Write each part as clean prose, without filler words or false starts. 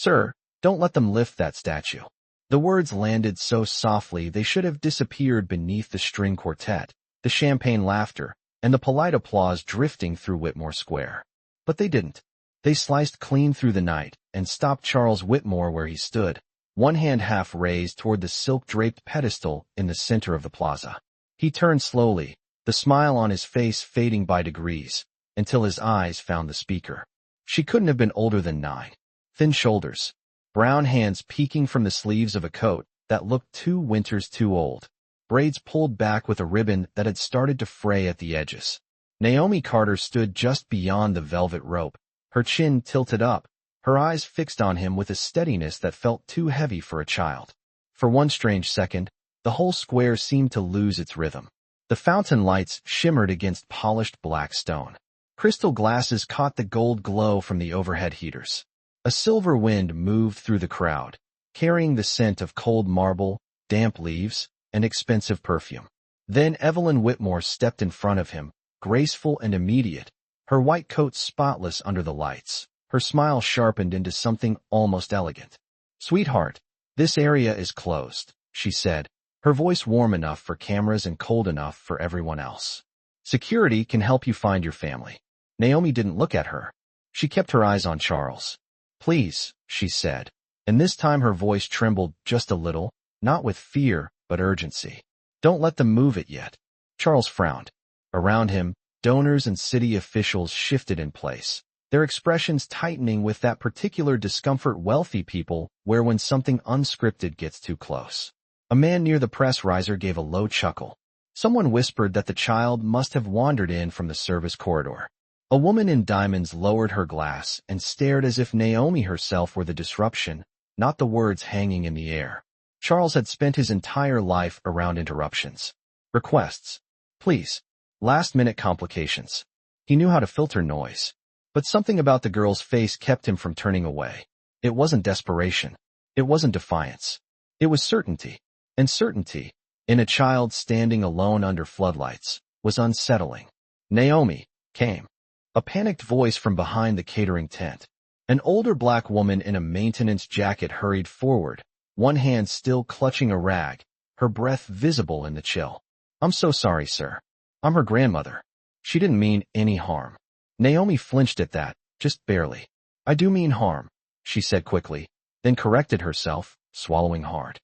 "Sir, don't let them lift that statue." The words landed so softly they should have disappeared beneath the string quartet, the champagne laughter, and the polite applause drifting through Whitmore Square. But they didn't. They sliced clean through the night and stopped Charles Whitmore where he stood, one hand half raised toward the silk-draped pedestal in the center of the plaza. He turned slowly, the smile on his face fading by degrees, until his eyes found the speaker. She couldn't have been older than 9. Thin shoulders, brown hands peeking from the sleeves of a coat that looked 2 winters too old, braids pulled back with a ribbon that had started to fray at the edges. Naomi Carter stood just beyond the velvet rope, her chin tilted up, her eyes fixed on him with a steadiness that felt too heavy for a child. For one strange second, the whole square seemed to lose its rhythm. The fountain lights shimmered against polished black stone. Crystal glasses caught the gold glow from the overhead heaters. A silver wind moved through the crowd, carrying the scent of cold marble, damp leaves, and expensive perfume. Then Evelyn Whitmore stepped in front of him, graceful and immediate, her white coat spotless under the lights, her smile sharpened into something almost elegant. "Sweetheart, this area is closed," she said, her voice warm enough for cameras and cold enough for everyone else. "Security can help you find your family." Naomi didn't look at her. She kept her eyes on Charles. "Please," she said, and this time her voice trembled just a little, not with fear, but urgency. "Don't let them move it yet." Charles frowned. Around him, donors and city officials shifted in place, their expressions tightening with that particular discomfort wealthy people wear when something unscripted gets too close. A man near the press riser gave a low chuckle. Someone whispered that the child must have wandered in from the service corridor. A woman in diamonds lowered her glass and stared as if Naomi herself were the disruption, not the words hanging in the air. Charles had spent his entire life around interruptions. Requests. Please. Last-minute complications. He knew how to filter noise. But something about the girl's face kept him from turning away. It wasn't desperation. It wasn't defiance. It was certainty. And certainty, in a child standing alone under floodlights, was unsettling. "Naomi," came. A panicked voice from behind the catering tent. An older black woman in a maintenance jacket hurried forward, one hand still clutching a rag, her breath visible in the chill. "I'm so sorry, sir. I'm her grandmother. She didn't mean any harm." Naomi flinched at that, just barely. "I do mean harm," she said quickly, then corrected herself, swallowing hard.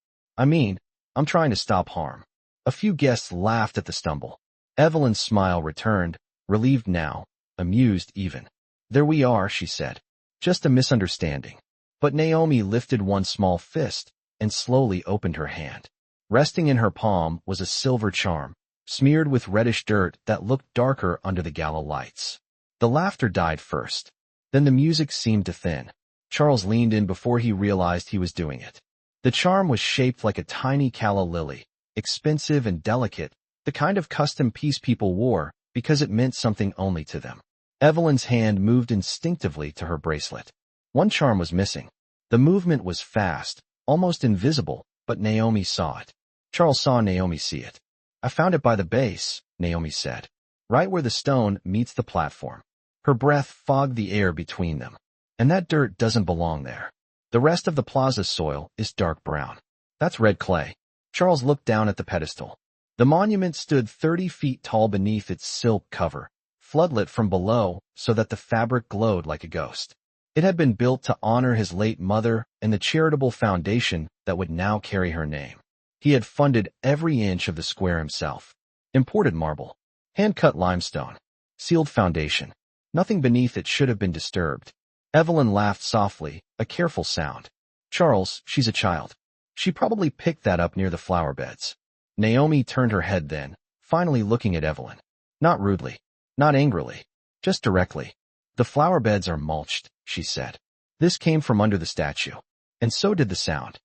I'm trying to stop harm." A few guests laughed at the stumble. Evelyn's smile returned, relieved now, amused even. "There we are," she said. "Just a misunderstanding." But Naomi lifted one small fist and slowly opened her hand. Resting in her palm was a silver charm, smeared with reddish dirt that looked darker under the gala lights. The laughter died first. Then the music seemed to thin. Charles leaned in before he realized he was doing it. The charm was shaped like a tiny calla lily, expensive and delicate, the kind of custom piece people wore because it meant something only to them. Evelyn's hand moved instinctively to her bracelet. One charm was missing. The movement was fast, almost invisible, but Naomi saw it. Charles saw Naomi see it. "I found it by the base," Naomi said, "right where the stone meets the platform." Her breath fogged the air between them. "And that dirt doesn't belong there. The rest of the plaza's soil is dark brown. That's red clay." Charles looked down at the pedestal. The monument stood 30 feet tall beneath its silk cover, floodlit from below so that the fabric glowed like a ghost. It had been built to honor his late mother and the charitable foundation that would now carry her name. He had funded every inch of the square himself. Imported marble, hand-cut limestone, sealed foundation. Nothing beneath it should have been disturbed. Evelyn laughed softly, a careful sound. "Charles, she's a child. She probably picked that up near the flower beds." Naomi turned her head then, finally looking at Evelyn. Not rudely, not angrily, just directly. "The flower beds are mulched," she said. "This came from under the statue. And so did the sound."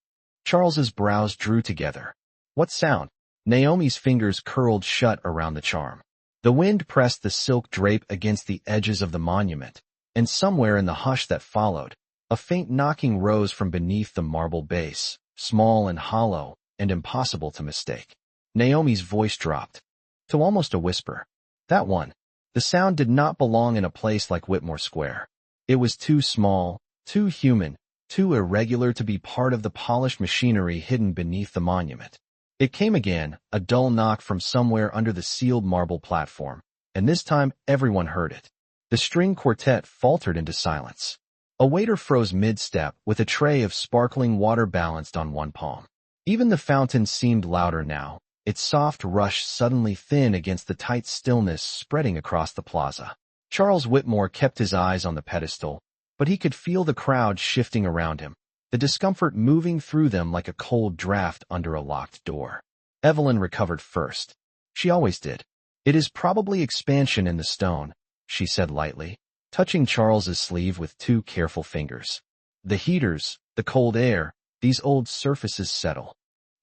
Charles's brows drew together. "What sound?" Naomi's fingers curled shut around the charm. The wind pressed the silk drape against the edges of the monument, and somewhere in the hush that followed, a faint knocking rose from beneath the marble base, small and hollow and impossible to mistake. Naomi's voice dropped to almost a whisper. That one. The sound did not belong in a place like Whitmore Square. It was too small, too human, too irregular to be part of the polished machinery hidden beneath the monument. It came again, a dull knock from somewhere under the sealed marble platform, and this time everyone heard it. The string quartet faltered into silence. A waiter froze mid-step with a tray of sparkling water balanced on one palm. Even the fountain seemed louder now, its soft rush suddenly thin against the tight stillness spreading across the plaza. Charles Whitmore kept his eyes on the pedestal, but he could feel the crowd shifting around him, the discomfort moving through them like a cold draft under a locked door. Evelyn recovered first. She always did. "It is probably expansion in the stone," she said lightly, touching Charles's sleeve with two careful fingers. "The heaters, the cold air, these old surfaces settle."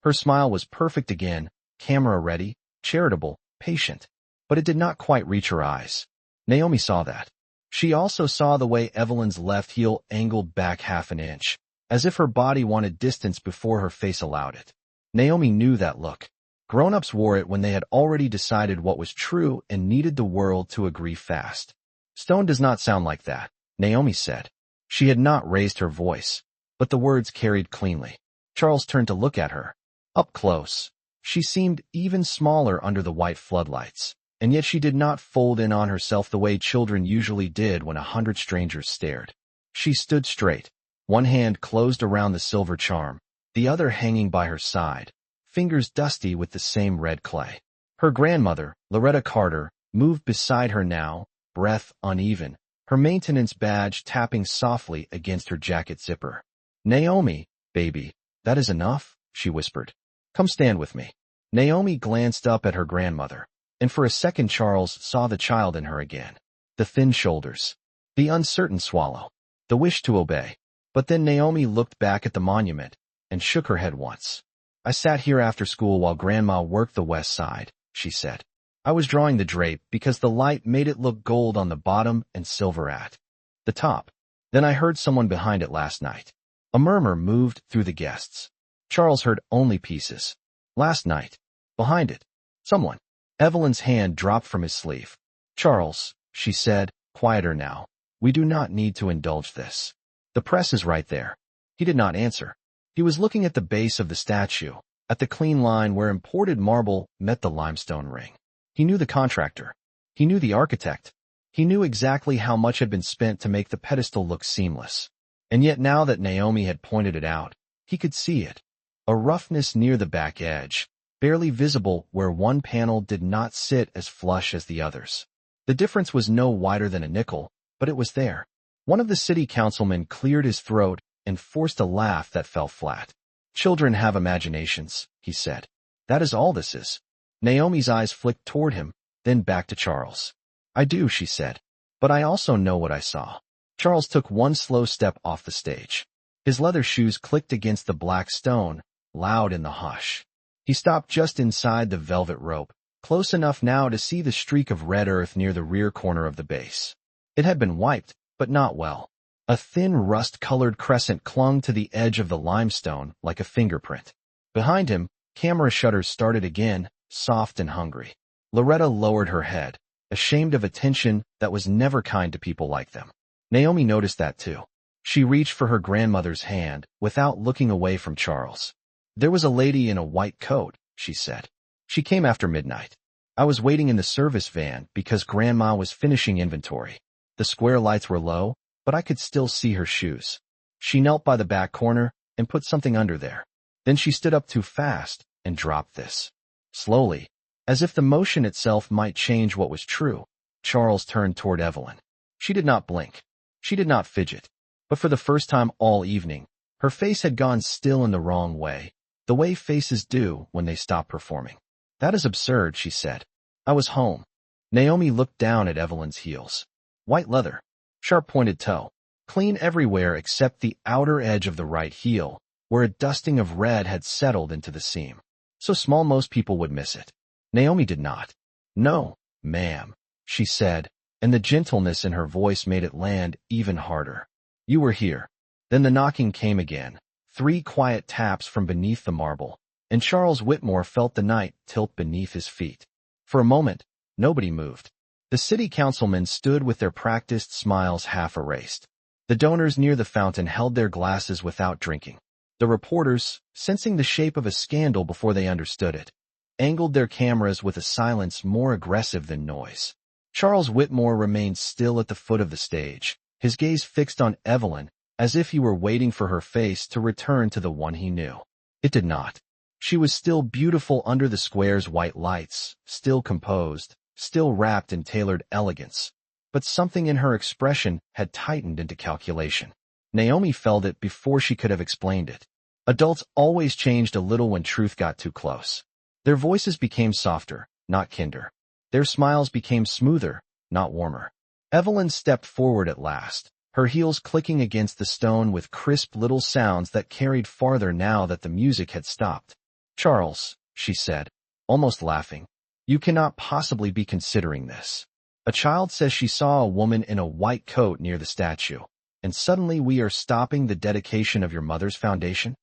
Her smile was perfect again, camera-ready, charitable, patient, but it did not quite reach her eyes. Naomi saw that. She also saw the way Evelyn's left heel angled back half an inch, as if her body wanted distance before her face allowed it. Naomi knew that look. Grown-ups wore it when they had already decided what was true and needed the world to agree fast. "Stone does not sound like that," Naomi said. She had not raised her voice, but the words carried cleanly. Charles turned to look at her. Up close, she seemed even smaller under the white floodlights, and yet she did not fold in on herself the way children usually did when 100 strangers stared. She stood straight, one hand closed around the silver charm, the other hanging by her side, fingers dusty with the same red clay. Her grandmother, Loretta Carter, moved beside her now, breath uneven, her maintenance badge tapping softly against her jacket zipper. "Naomi, baby, that is enough," she whispered. "Come stand with me." Naomi glanced up at her grandmother, and for a second Charles saw the child in her again. The thin shoulders, the uncertain swallow, the wish to obey. But then Naomi looked back at the monument and shook her head once. "I sat here after school while Grandma worked the west side," she said. "I was drawing the drape because the light made it look gold on the bottom and silver at the top. Then I heard someone behind it last night." A murmur moved through the guests. Charles heard only pieces. "Last night. Behind it. Someone." Evelyn's hand dropped from his sleeve. "Charles," she said, quieter now, "we do not need to indulge this. The press is right there." He did not answer. He was looking at the base of the statue, at the clean line where imported marble met the limestone ring. He knew the contractor. He knew the architect. He knew exactly how much had been spent to make the pedestal look seamless. And yet now that Naomi had pointed it out, he could see it. A roughness near the back edge, barely visible where one panel did not sit as flush as the others. The difference was no wider than a nickel, but it was there. One of the city councilmen cleared his throat and forced a laugh that fell flat. "Children have imaginations," he said. "That is all this is." Naomi's eyes flicked toward him, then back to Charles. "I do," she said. "But I also know what I saw." Charles took one slow step off the stage. His leather shoes clicked against the black stone, loud in the hush. He stopped just inside the velvet rope, close enough now to see the streak of red earth near the rear corner of the base. It had been wiped, but not well. A thin rust-colored crescent clung to the edge of the limestone like a fingerprint. Behind him, camera shutters started again, soft and hungry. Loretta lowered her head, ashamed of attention that was never kind to people like them. Naomi noticed that too. She reached for her grandmother's hand without looking away from Charles. "There was a lady in a white coat," she said. "She came after midnight. I was waiting in the service van because Grandma was finishing inventory. The square lights were low, but I could still see her shoes. She knelt by the back corner and put something under there. Then she stood up too fast and dropped this." Slowly, as if the motion itself might change what was true, Charles turned toward Evelyn. She did not blink. She did not fidget. But for the first time all evening, her face had gone still in the wrong way, the way faces do when they stop performing. "That is absurd," she said. "I was home." Naomi looked down at Evelyn's heels. White leather, sharp-pointed toe, clean everywhere except the outer edge of the right heel, where a dusting of red had settled into the seam. So small most people would miss it. Naomi did not. "No, ma'am," she said, and the gentleness in her voice made it land even harder. "You were here." Then the knocking came again, 3 quiet taps from beneath the marble, and Charles Whitmore felt the night tilt beneath his feet. For a moment, nobody moved. The city councilmen stood with their practiced smiles half erased. The donors near the fountain held their glasses without drinking. The reporters, sensing the shape of a scandal before they understood it, angled their cameras with a silence more aggressive than noise. Charles Whitmore remained still at the foot of the stage, his gaze fixed on Evelyn, as if he were waiting for her face to return to the one he knew. It did not. She was still beautiful under the square's white lights, still composed, still wrapped in tailored elegance. But something in her expression had tightened into calculation. Naomi felt it before she could have explained it. Adults always changed a little when truth got too close. Their voices became softer, not kinder. Their smiles became smoother, not warmer. Evelyn stepped forward at last, her heels clicking against the stone with crisp little sounds that carried farther now that the music had stopped. "Charles," she said, almost laughing, "you cannot possibly be considering this. A child says she saw a woman in a white coat near the statue, and suddenly we are stopping the dedication of your mother's foundation?"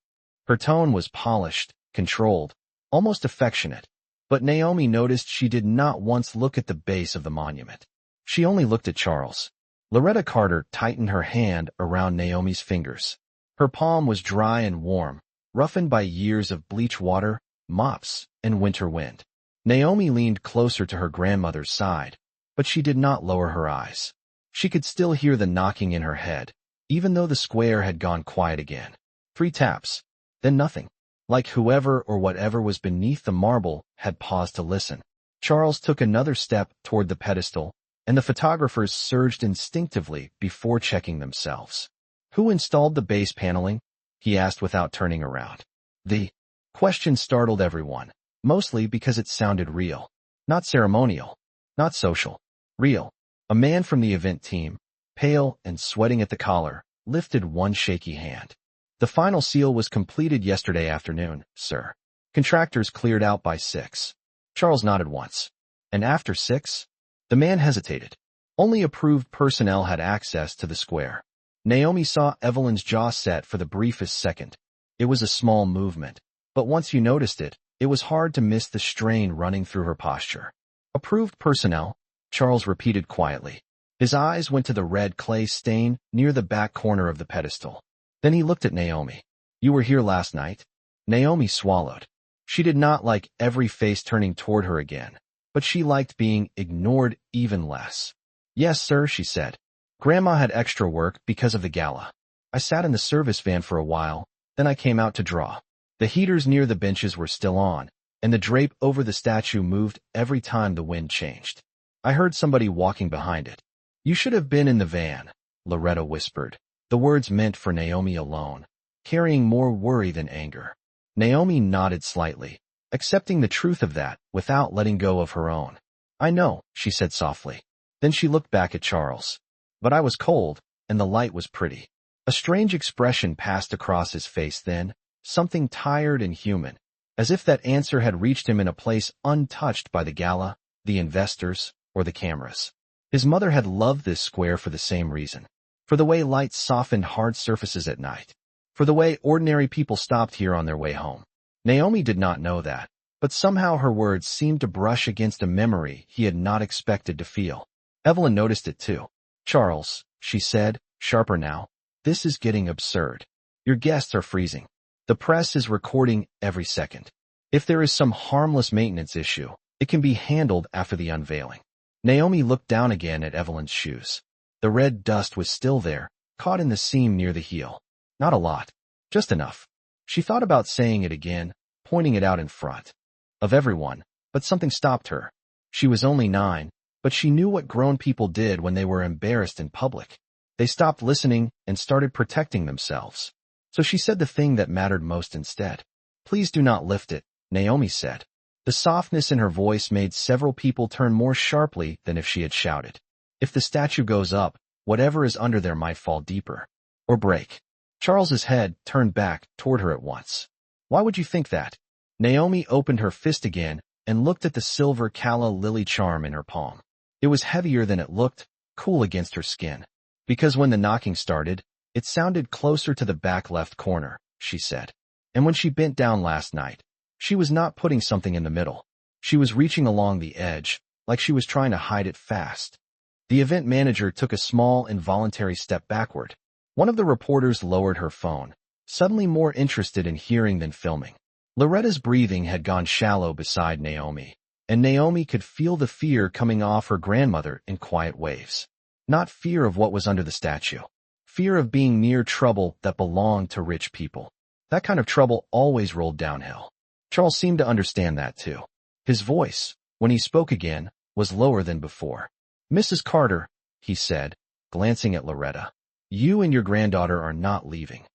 Her tone was polished, controlled, almost affectionate, but Naomi noticed she did not once look at the base of the monument. She only looked at Charles. Loretta Carter tightened her hand around Naomi's fingers. Her palm was dry and warm, roughened by years of bleach water, mops, and winter wind. Naomi leaned closer to her grandmother's side, but she did not lower her eyes. She could still hear the knocking in her head, even though the square had gone quiet again. 3 taps, then nothing. Like whoever or whatever was beneath the marble had paused to listen. Charles took another step toward the pedestal, and the photographers surged instinctively before checking themselves. "Who installed the base paneling?" he asked without turning around. The question startled everyone, mostly because it sounded real. Not ceremonial, not social. Real. A man from the event team, pale and sweating at the collar, lifted one shaky hand. "The final seal was completed yesterday afternoon, sir. Contractors cleared out by 6. Charles nodded once. "And after 6? The man hesitated. Only approved personnel had access to the square. Naomi saw Evelyn's jaw set for the briefest second. It was a small movement, but once you noticed it, it was hard to miss the strain running through her posture. "Approved personnel," Charles repeated quietly. His eyes went to the red clay stain near the back corner of the pedestal. Then he looked at Naomi. "You were here last night?" Naomi swallowed. She did not like every face turning toward her again, but she liked being ignored even less. "Yes, sir," she said. "Grandma had extra work because of the gala. I sat in the service van for a while, then I came out to draw." The heaters near the benches were still on, and the drape over the statue moved every time the wind changed. "I heard somebody walking behind it." "You should have been in the van," Loretta whispered, the words meant for Naomi alone, carrying more worry than anger. Naomi nodded slightly, accepting the truth of that without letting go of her own. "I know," she said softly. Then she looked back at Charles. "But I was cold, and the light was pretty." A strange expression passed across his face then, something tired and human, as if that answer had reached him in a place untouched by the gala, the investors, or the cameras. His mother had loved this square for the same reason. For the way light softened hard surfaces at night. For the way ordinary people stopped here on their way home. Naomi did not know that, but somehow her words seemed to brush against a memory he had not expected to feel. Evelyn noticed it too. "Charles," she said, sharper now, "this is getting absurd. Your guests are freezing. The press is recording every second. If there is some harmless maintenance issue, it can be handled after the unveiling." Naomi looked down again at Evelyn's shoes. The red dust was still there, caught in the seam near the heel. Not a lot, just enough. She thought about saying it again, pointing it out in front of everyone, but something stopped her. She was only 9, but she knew what grown people did when they were embarrassed in public. They stopped listening and started protecting themselves. So she said the thing that mattered most instead. "Please do not lift it," Naomi said. The softness in her voice made several people turn more sharply than if she had shouted. "If the statue goes up, whatever is under there might fall deeper. Or break." Charles's head turned back toward her at once. "Why would you think that?" Naomi opened her fist again and looked at the silver calla lily charm in her palm. It was heavier than it looked, cool against her skin. "Because when the knocking started, it sounded closer to the back left corner," she said. "And when she bent down last night, she was not putting something in the middle. She was reaching along the edge, like she was trying to hide it fast." The event manager took a small involuntary step backward. One of the reporters lowered her phone, suddenly more interested in hearing than filming. Loretta's breathing had gone shallow beside Naomi, and Naomi could feel the fear coming off her grandmother in quiet waves. Not fear of what was under the statue. Fear of being near trouble that belonged to rich people. That kind of trouble always rolled downhill. Charles seemed to understand that too. His voice, when he spoke again, was lower than before. "Mrs. Carter," he said, glancing at Loretta, "you and your granddaughter are not leaving."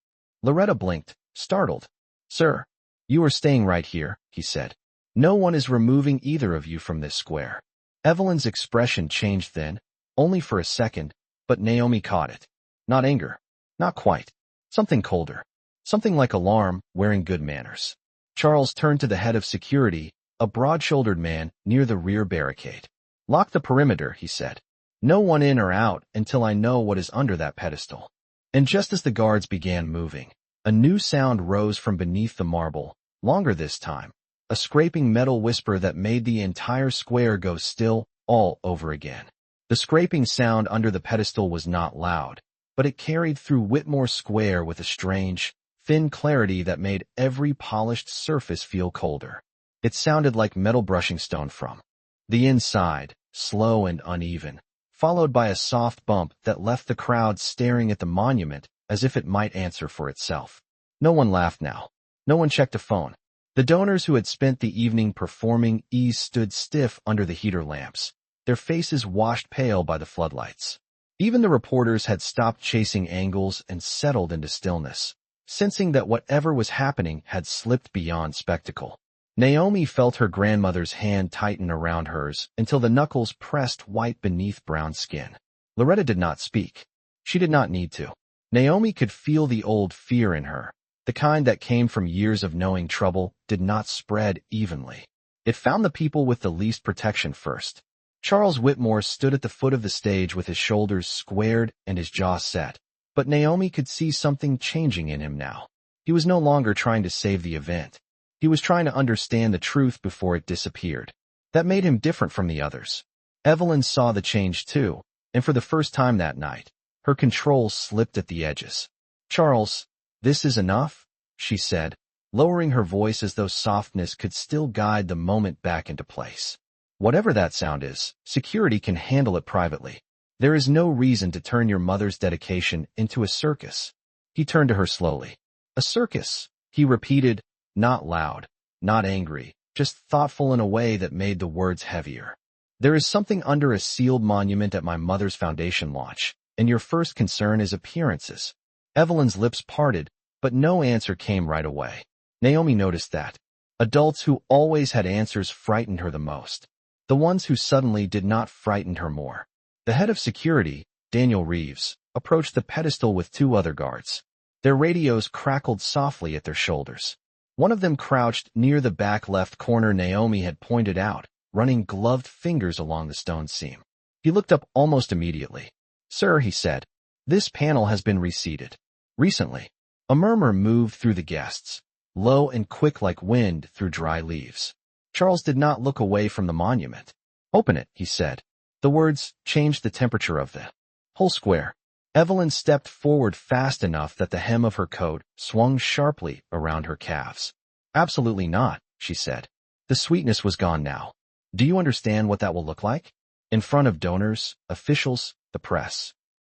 Loretta blinked, startled. "Sir, you are staying right here," he said. "No one is removing either of you from this square." Evelyn's expression changed then, only for a second, but Naomi caught it. Not anger. Not quite. Something colder. Something like alarm, wearing good manners. Charles turned to the head of security, a broad-shouldered man near the rear barricade. "Lock the perimeter," he said. "No one in or out until I know what is under that pedestal." And just as the guards began moving, a new sound rose from beneath the marble, longer this time, a scraping metal whisper that made the entire square go still all over again. The scraping sound under the pedestal was not loud, but it carried through Whitmore Square with a strange, thin clarity that made every polished surface feel colder. It sounded like metal brushing stone from the inside, slow and uneven, followed by a soft bump that left the crowd staring at the monument as if it might answer for itself. No one laughed now. No one checked a phone. The donors who had spent the evening performing ease stood stiff under the heater lamps, their faces washed pale by the floodlights. Even the reporters had stopped chasing angles and settled into stillness, sensing that whatever was happening had slipped beyond spectacle. Naomi felt her grandmother's hand tighten around hers until the knuckles pressed white beneath brown skin. Loretta did not speak. She did not need to. Naomi could feel the old fear in her. The kind that came from years of knowing trouble did not spread evenly. It found the people with the least protection first. Charles Whitmore stood at the foot of the stage with his shoulders squared and his jaw set, but Naomi could see something changing in him now. He was no longer trying to save the event. He was trying to understand the truth before it disappeared. That made him different from the others. Evelyn saw the change too, and for the first time that night, her control slipped at the edges. "Charles, this is enough," she said, lowering her voice as though softness could still guide the moment back into place. "Whatever that sound is, security can handle it privately. There is no reason to turn your mother's dedication into a circus." He turned to her slowly. "A circus," he repeated, not loud, not angry, just thoughtful in a way that made the words heavier. "There is something under a sealed monument at my mother's foundation launch, and your first concern is appearances." Evelyn's lips parted, but no answer came right away. Naomi noticed that. Adults who always had answers frightened her the most. The ones who suddenly did not frighten her more. The head of security, Daniel Reeves, approached the pedestal with two other guards. Their radios crackled softly at their shoulders. One of them crouched near the back left corner Naomi had pointed out, running gloved fingers along the stone seam. He looked up almost immediately. "Sir," he said, "this panel has been reseated. Recently." A murmur moved through the guests, low and quick like wind through dry leaves. Charles did not look away from the monument. "Open it," he said. The words changed the temperature of the whole square. Evelyn stepped forward fast enough that the hem of her coat swung sharply around her calves. "Absolutely not," she said. The sweetness was gone now. "Do you understand what that will look like? In front of donors, officials, the press."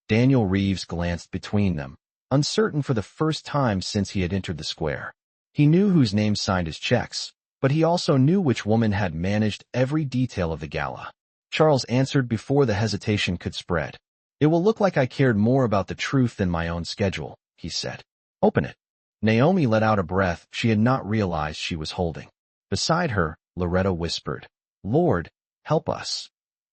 Daniel Reeves glanced between them, uncertain for the first time since he had entered the square. He knew whose name signed his checks, but he also knew which woman had managed every detail of the gala. Charles answered before the hesitation could spread. "It will look like I cared more about the truth than my own schedule," he said. "Open it." Naomi let out a breath she had not realized she was holding. Beside her, Loretta whispered, "Lord, help us."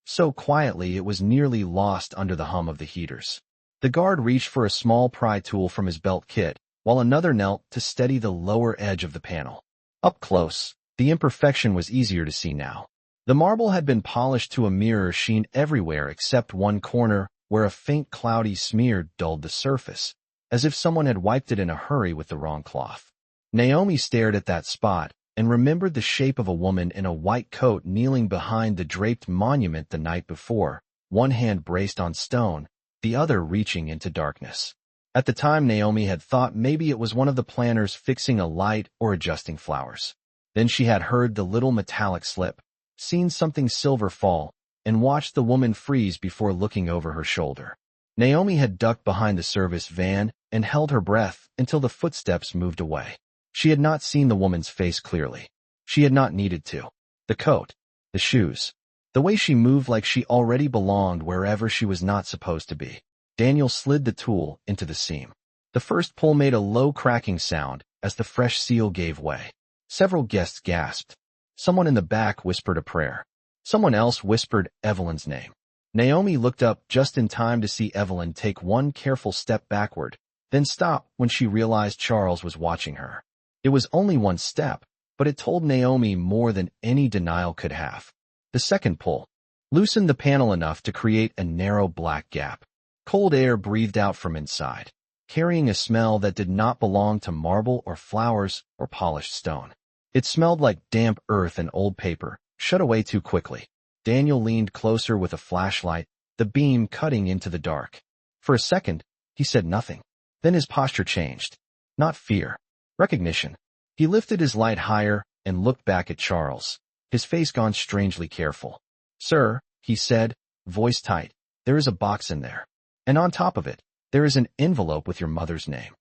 So quietly it was nearly lost under the hum of the heaters. The guard reached for a small pry tool from his belt kit, while another knelt to steady the lower edge of the panel. Up close, the imperfection was easier to see now. The marble had been polished to a mirror sheen everywhere except one corner, where a faint cloudy smear dulled the surface, as if someone had wiped it in a hurry with the wrong cloth. Naomi stared at that spot and remembered the shape of a woman in a white coat kneeling behind the draped monument the night before, one hand braced on stone, the other reaching into darkness. At the time, Naomi had thought maybe it was one of the planners fixing a light or adjusting flowers. Then she had heard the little metallic slip, seen something silver fall, and watched the woman freeze before looking over her shoulder. Naomi had ducked behind the service van and held her breath until the footsteps moved away. She had not seen the woman's face clearly. She had not needed to. The coat, the shoes, the way she moved like she already belonged wherever she was not supposed to be. Daniel slid the tool into the seam. The first pull made a low cracking sound as the fresh seal gave way. Several guests gasped. Someone in the back whispered a prayer. Someone else whispered Evelyn's name. Naomi looked up just in time to see Evelyn take one careful step backward, then stop when she realized Charles was watching her. It was only one step, but it told Naomi more than any denial could have. The second pull loosened the panel enough to create a narrow black gap. Cold air breathed out from inside, carrying a smell that did not belong to marble or flowers or polished stone. It smelled like damp earth and old paper, shut away too quickly. Daniel leaned closer with a flashlight, the beam cutting into the dark. For a second, he said nothing. Then his posture changed. Not fear. Recognition. He lifted his light higher and looked back at Charles, his face gone strangely careful. "Sir," he said, voice tight, "there is a box in there. And on top of it, there is an envelope with your mother's name."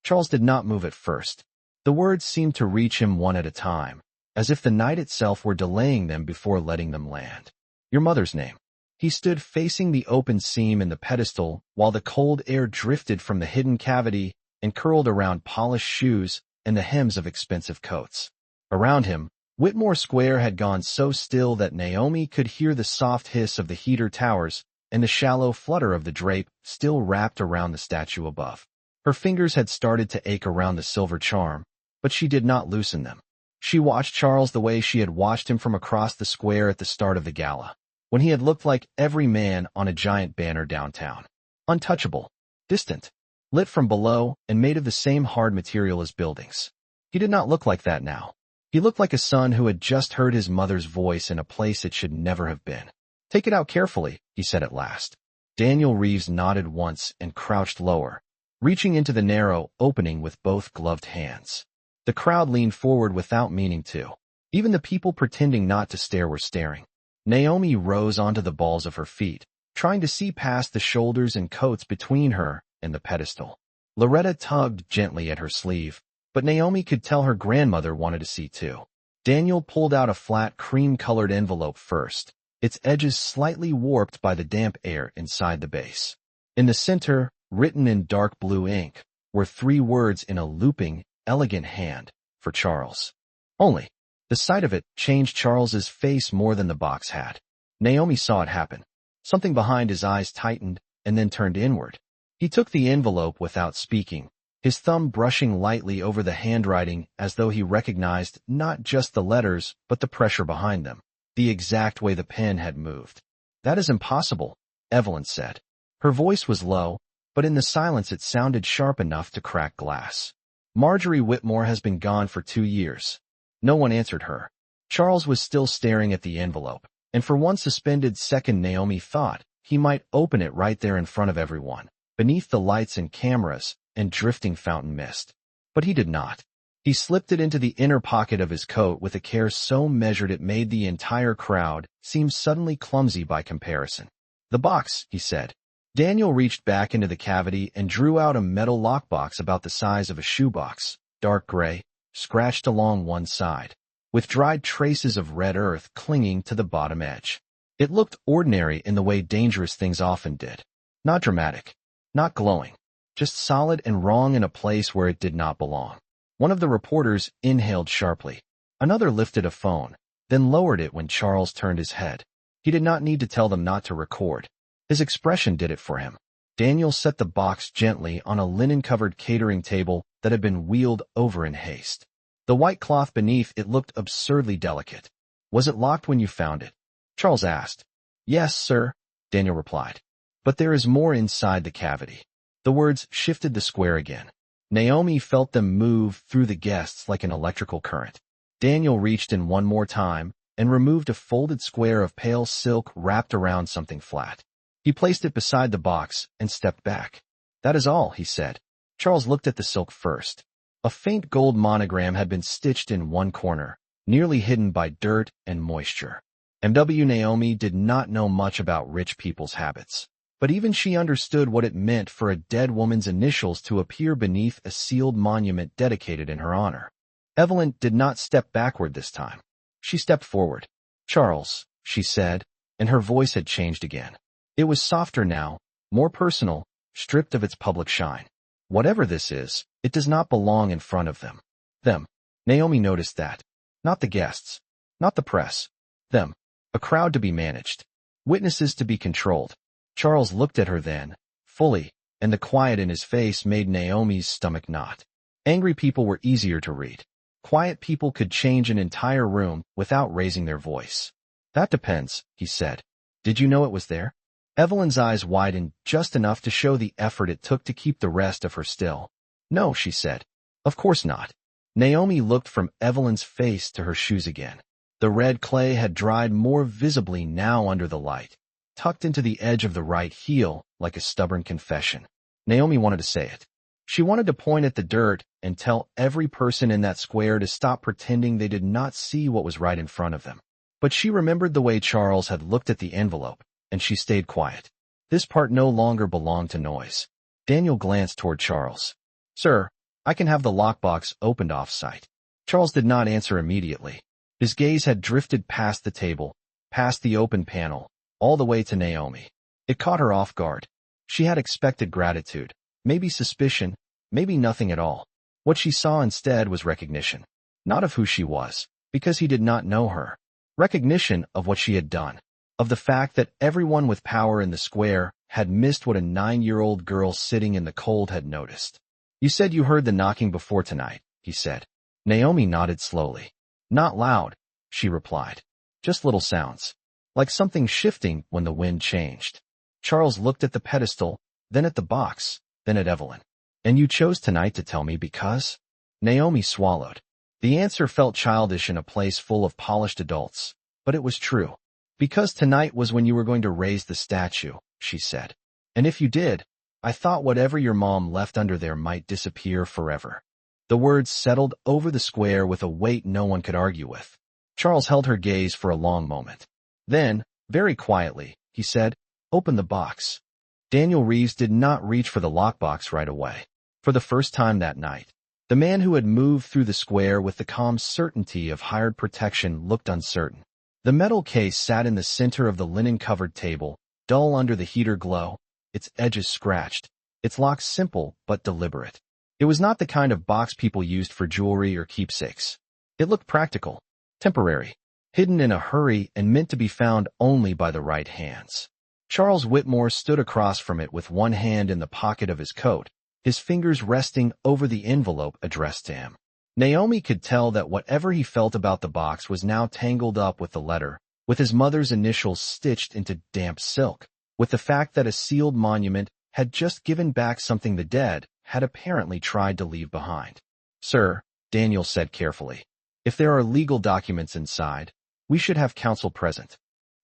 Charles did not move at first. The words seemed to reach him one at a time, as if the night itself were delaying them before letting them land. "Your mother's name." He stood facing the open seam in the pedestal while the cold air drifted from the hidden cavity and curled around polished shoes and the hems of expensive coats. Around him, Whitmore Square had gone so still that Naomi could hear the soft hiss of the heater towers and the shallow flutter of the drape still wrapped around the statue above. Her fingers had started to ache around the silver charm, but she did not loosen them. She watched Charles the way she had watched him from across the square at the start of the gala, when he had looked like every man on a giant banner downtown. Untouchable, distant, lit from below and made of the same hard material as buildings. He did not look like that now. He looked like a son who had just heard his mother's voice in a place it should never have been. "Take it out carefully," he said at last. Daniel Reeves nodded once and crouched lower, reaching into the narrow opening with both gloved hands. The crowd leaned forward without meaning to. Even the people pretending not to stare were staring. Naomi rose onto the balls of her feet, trying to see past the shoulders and coats between her and the pedestal. Loretta tugged gently at her sleeve, but Naomi could tell her grandmother wanted to see too. Daniel pulled out a flat cream-colored envelope first, its edges slightly warped by the damp air inside the base. In the center, written in dark blue ink, were 3 words in a looping, elegant hand, "For Charles." Only. The sight of it changed Charles's face more than the box had. Naomi saw it happen. Something behind his eyes tightened and then turned inward. He took the envelope without speaking, his thumb brushing lightly over the handwriting as though he recognized not just the letters but the pressure behind them, the exact way the pen had moved. "That is impossible," Evelyn said. Her voice was low, but in the silence it sounded sharp enough to crack glass. "Marjorie Whitmore has been gone for 2 years. No one answered her. Charles was still staring at the envelope, and for one suspended second Naomi thought he might open it right there in front of everyone, beneath the lights and cameras and drifting fountain mist. But he did not. He slipped it into the inner pocket of his coat with a care so measured it made the entire crowd seem suddenly clumsy by comparison. "The box," he said. Daniel reached back into the cavity and drew out a metal lockbox about the size of a shoebox, dark gray, scratched along one side, with dried traces of red earth clinging to the bottom edge. It looked ordinary in the way dangerous things often did. Not dramatic, not glowing, just solid and wrong in a place where it did not belong. One of the reporters inhaled sharply. Another lifted a phone, then lowered it when Charles turned his head. He did not need to tell them not to record. His expression did it for him. Daniel set the box gently on a linen-covered catering table that had been wheeled over in haste. The white cloth beneath it looked absurdly delicate. "Was it locked when you found it?" Charles asked. "Yes, sir," Daniel replied. "But there is more inside the cavity." The words shifted the square again. Naomi felt them move through the guests like an electrical current. Daniel reached in one more time and removed a folded square of pale silk wrapped around something flat. He placed it beside the box and stepped back. "That is all," he said, Charles looked at the silk first. A faint gold monogram had been stitched in one corner, nearly hidden by dirt and moisture. Naomi did not know much about rich people's habits, but even she understood what it meant for a dead woman's initials to appear beneath a sealed monument dedicated in her honor. Evelyn did not step backward this time. She stepped forward. "Charles," she said, and her voice had changed again. It was softer now, more personal, stripped of its public shine. "Whatever this is, it does not belong in front of them." Them. Naomi noticed that. Not the guests. Not the press. Them. A crowd to be managed. Witnesses to be controlled. Charles looked at her then, fully, and the quiet in his face made Naomi's stomach knot. Angry people were easier to read. Quiet people could change an entire room without raising their voice. "That depends," he said. "Did you know it was there?" Evelyn's eyes widened just enough to show the effort it took to keep the rest of her still. "No," she said. "Of course not." Naomi looked from Evelyn's face to her shoes again. The red clay had dried more visibly now under the light, tucked into the edge of the right heel like a stubborn confession. Naomi wanted to say it. She wanted to point at the dirt and tell every person in that square to stop pretending they did not see what was right in front of them. But she remembered the way Charles had looked at the envelope, and she stayed quiet. This part no longer belonged to noise. Daniel glanced toward Charles. "Sir, I can have the lockbox opened off-site." Charles did not answer immediately. His gaze had drifted past the table, past the open panel, all the way to Naomi. It caught her off guard. She had expected gratitude, maybe suspicion, maybe nothing at all. What she saw instead was recognition. Not of who she was, because he did not know her. Recognition of what she had done. Of the fact that everyone with power in the square had missed what a 9-year-old girl sitting in the cold had noticed. "You said you heard the knocking before tonight," he said. Naomi nodded slowly. "Not loud," she replied. "Just little sounds. Like something shifting when the wind changed." Charles looked at the pedestal, then at the box, then at Evelyn. "And you chose tonight to tell me because?" Naomi swallowed. The answer felt childish in a place full of polished adults, but it was true. "Because tonight was when you were going to raise the statue," she said. "And if you did, I thought whatever your mom left under there might disappear forever." The words settled over the square with a weight no one could argue with. Charles held her gaze for a long moment. Then, very quietly, he said, "Open the box." Daniel Reeves did not reach for the lockbox right away. For the first time that night, the man who had moved through the square with the calm certainty of hired protection looked uncertain. The metal case sat in the center of the linen-covered table, dull under the heater glow, its edges scratched, its lock simple but deliberate. It was not the kind of box people used for jewelry or keepsakes. It looked practical, temporary, hidden in a hurry and meant to be found only by the right hands. Charles Whitmore stood across from it with one hand in the pocket of his coat, his fingers resting over the envelope addressed to him. Naomi could tell that whatever he felt about the box was now tangled up with the letter, with his mother's initials stitched into damp silk, with the fact that a sealed monument had just given back something the dead had apparently tried to leave behind. "Sir," Daniel said carefully, "if there are legal documents inside, we should have counsel present."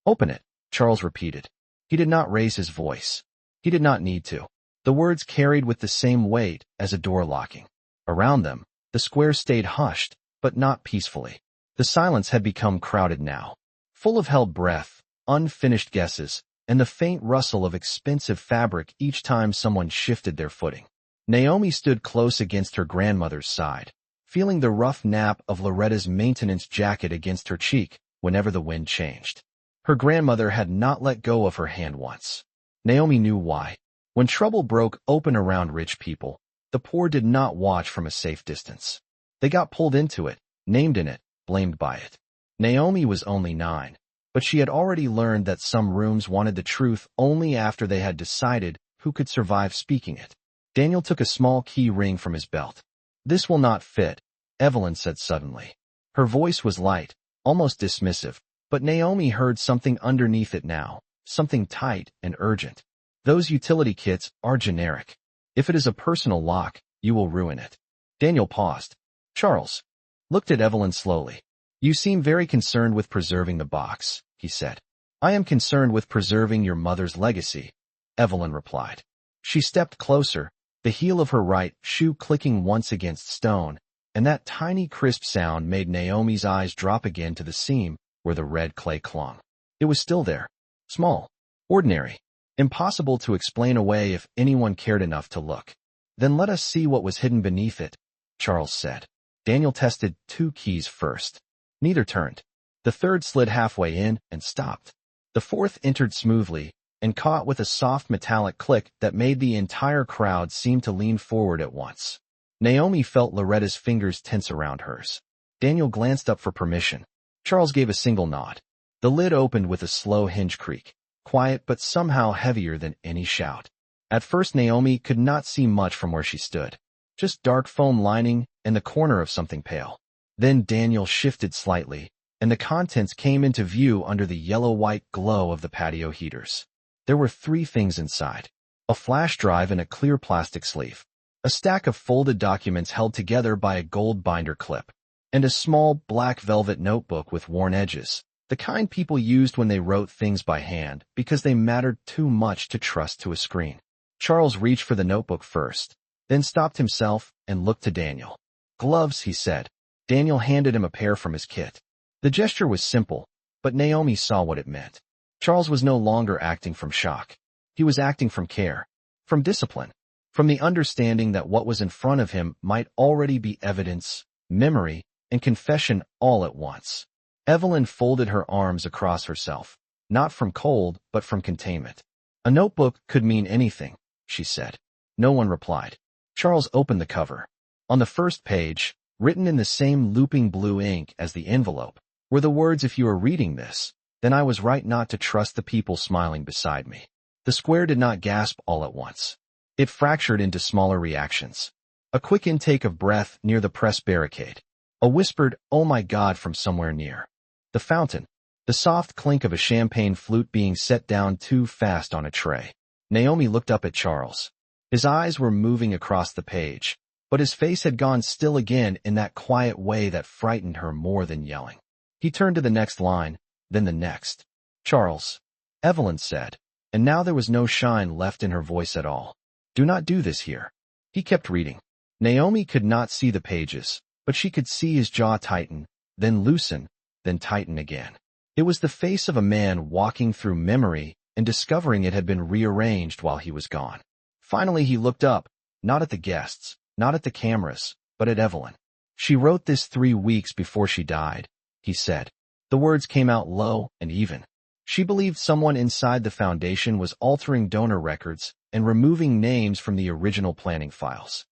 "Open it," Charles repeated. He did not raise his voice. He did not need to. The words carried with the same weight as a door locking. Around them, the square stayed hushed, but not peacefully. The silence had become crowded now, full of held breath, unfinished guesses, and the faint rustle of expensive fabric each time someone shifted their footing. Naomi stood close against her grandmother's side, feeling the rough nap of Loretta's maintenance jacket against her cheek whenever the wind changed. Her grandmother had not let go of her hand once. Naomi knew why. When trouble broke open around rich people, the poor did not watch from a safe distance. They got pulled into it, named in it, blamed by it. Naomi was only 9, but she had already learned that some rooms wanted the truth only after they had decided who could survive speaking it. Daniel took a small key ring from his belt. "This will not fit," Evelyn said suddenly. Her voice was light, almost dismissive, but Naomi heard something underneath it now, something tight and urgent. "Those utility kits are generic. If it is a personal lock, you will ruin it." Daniel paused. Charles looked at Evelyn slowly. "You seem very concerned with preserving the box," he said. "I am concerned with preserving your mother's legacy," Evelyn replied. She stepped closer, the heel of her right shoe clicking once against stone, and that tiny crisp sound made Naomi's eyes drop again to the seam where the red clay clung. It was still there. Small. Ordinary. Impossible to explain away if anyone cared enough to look. Then let us see what was hidden beneath it, Charles said. Daniel tested 2 keys first. Neither turned. The third slid halfway in and stopped. The fourth entered smoothly and caught with a soft metallic click that made the entire crowd seem to lean forward at once. Naomi felt Loretta's fingers tense around hers. Daniel glanced up for permission. Charles gave a single nod. The lid opened with a slow hinge creak, quiet but somehow heavier than any shout. At first Naomi could not see much from where she stood. Just dark foam lining and the corner of something pale. Then Daniel shifted slightly, and the contents came into view under the yellow-white glow of the patio heaters. There were 3 things inside. A flash drive in a clear plastic sleeve. A stack of folded documents held together by a gold binder clip. And a small black velvet notebook with worn edges. The kind people used when they wrote things by hand because they mattered too much to trust to a screen. Charles reached for the notebook first, then stopped himself and looked to Daniel. Gloves, he said. Daniel handed him a pair from his kit. The gesture was simple, but Naomi saw what it meant. Charles was no longer acting from shock. He was acting from care, from discipline, from the understanding that what was in front of him might already be evidence, memory, and confession all at once. Evelyn folded her arms across herself, not from cold, but from containment. A notebook could mean anything, she said. No one replied. Charles opened the cover. On the first page, written in the same looping blue ink as the envelope, were the words, "If you are reading this, then I was right not to trust the people smiling beside me." The square did not gasp all at once. It fractured into smaller reactions. A quick intake of breath near the press barricade. A whispered, "Oh my God," from somewhere near. The fountain. The soft clink of a champagne flute being set down too fast on a tray. Naomi looked up at Charles. His eyes were moving across the page, but his face had gone still again in that quiet way that frightened her more than yelling. He turned to the next line, then the next. "Charles," Evelyn said, and now there was no shine left in her voice at all. "Do not do this here." He kept reading. Naomi could not see the pages, but she could see his jaw tighten, then loosen, then tighten again. It was the face of a man walking through memory and discovering it had been rearranged while he was gone. Finally he looked up, not at the guests, not at the cameras, but at Evelyn. "She wrote this 3 weeks before she died," he said. The words came out low and even. "She believed someone inside the foundation was altering donor records and removing names from the original planning files."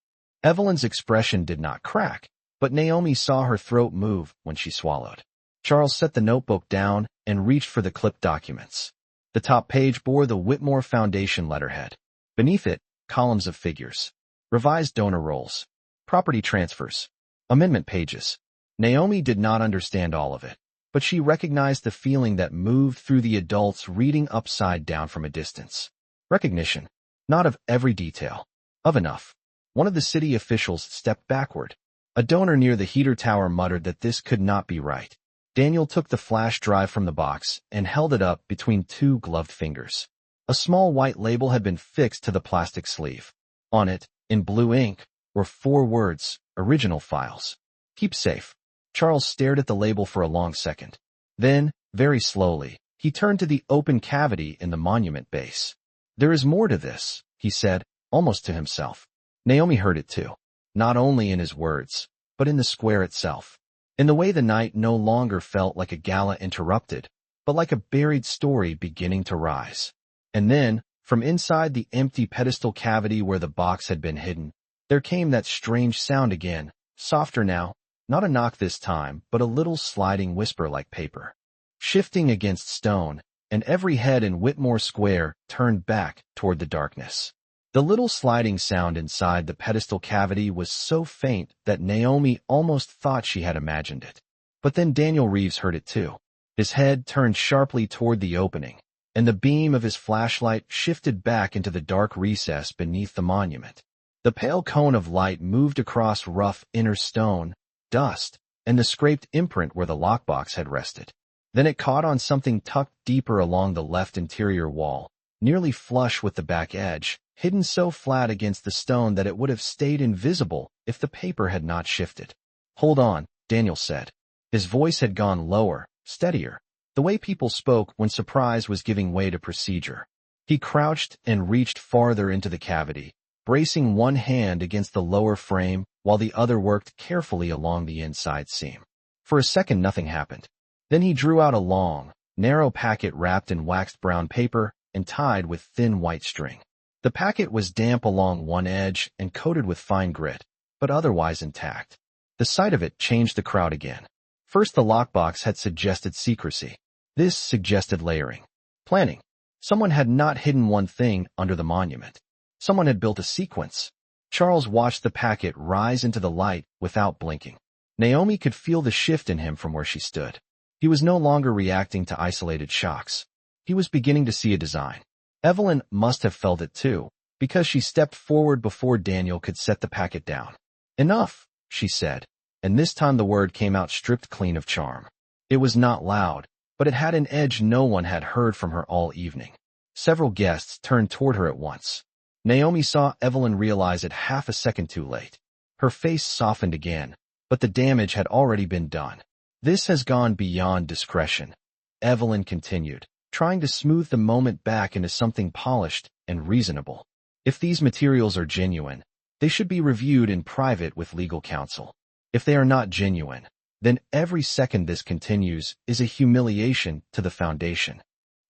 Evelyn's expression did not crack, but Naomi saw her throat move when she swallowed. Charles set the notebook down and reached for the clipped documents. The top page bore the Whitmore Foundation letterhead. Beneath it, columns of figures. Revised donor rolls. Property transfers. Amendment pages. Naomi did not understand all of it, but she recognized the feeling that moved through the adults reading upside down from a distance. Recognition. Not of every detail. Of enough. One of the city officials stepped backward. A donor near the heater tower muttered that this could not be right. Daniel took the flash drive from the box and held it up between 2 gloved fingers. A small white label had been fixed to the plastic sleeve. On it, in blue ink, were 4 words, "Original files. Keep safe." Charles stared at the label for a long second. Then, very slowly, he turned to the open cavity in the monument base. "There is more to this," he said, almost to himself. Naomi heard it too, not only in his words, but in the square itself. In the way the night no longer felt like a gala interrupted, but like a buried story beginning to rise. And then, from inside the empty pedestal cavity where the box had been hidden, there came that strange sound again, softer now, not a knock this time, but a little sliding whisper like paper. Shifting against stone, and every head in Whitmore Square turned back toward the darkness. The little sliding sound inside the pedestal cavity was so faint that Naomi almost thought she had imagined it. But then Daniel Reeves heard it too. His head turned sharply toward the opening, and the beam of his flashlight shifted back into the dark recess beneath the monument. The pale cone of light moved across rough inner stone, dust, and the scraped imprint where the lockbox had rested. Then it caught on something tucked deeper along the left interior wall, nearly flush with the back edge, hidden so flat against the stone that it would have stayed invisible if the paper had not shifted. "Hold on," Daniel said. His voice had gone lower, steadier, the way people spoke when surprise was giving way to procedure. He crouched and reached farther into the cavity, bracing one hand against the lower frame while the other worked carefully along the inside seam. For a second, nothing happened. Then he drew out a long, narrow packet wrapped in waxed brown paper and tied with thin white string. The packet was damp along one edge and coated with fine grit, but otherwise intact. The sight of it changed the crowd again. First, the lockbox had suggested secrecy. This suggested layering. Planning. Someone had not hidden one thing under the monument. Someone had built a sequence. Charles watched the packet rise into the light without blinking. Naomi could feel the shift in him from where she stood. He was no longer reacting to isolated shocks. He was beginning to see a design. Evelyn must have felt it too, because she stepped forward before Daniel could set the packet down. "Enough," she said, and this time the word came out stripped clean of charm. It was not loud, but it had an edge no one had heard from her all evening. Several guests turned toward her at once. Naomi saw Evelyn realize it half a second too late. Her face softened again, but the damage had already been done. "This has gone beyond discretion," Evelyn continued, trying to smooth the moment back into something polished and reasonable. "If these materials are genuine, they should be reviewed in private with legal counsel. If they are not genuine, then every second this continues is a humiliation to the foundation."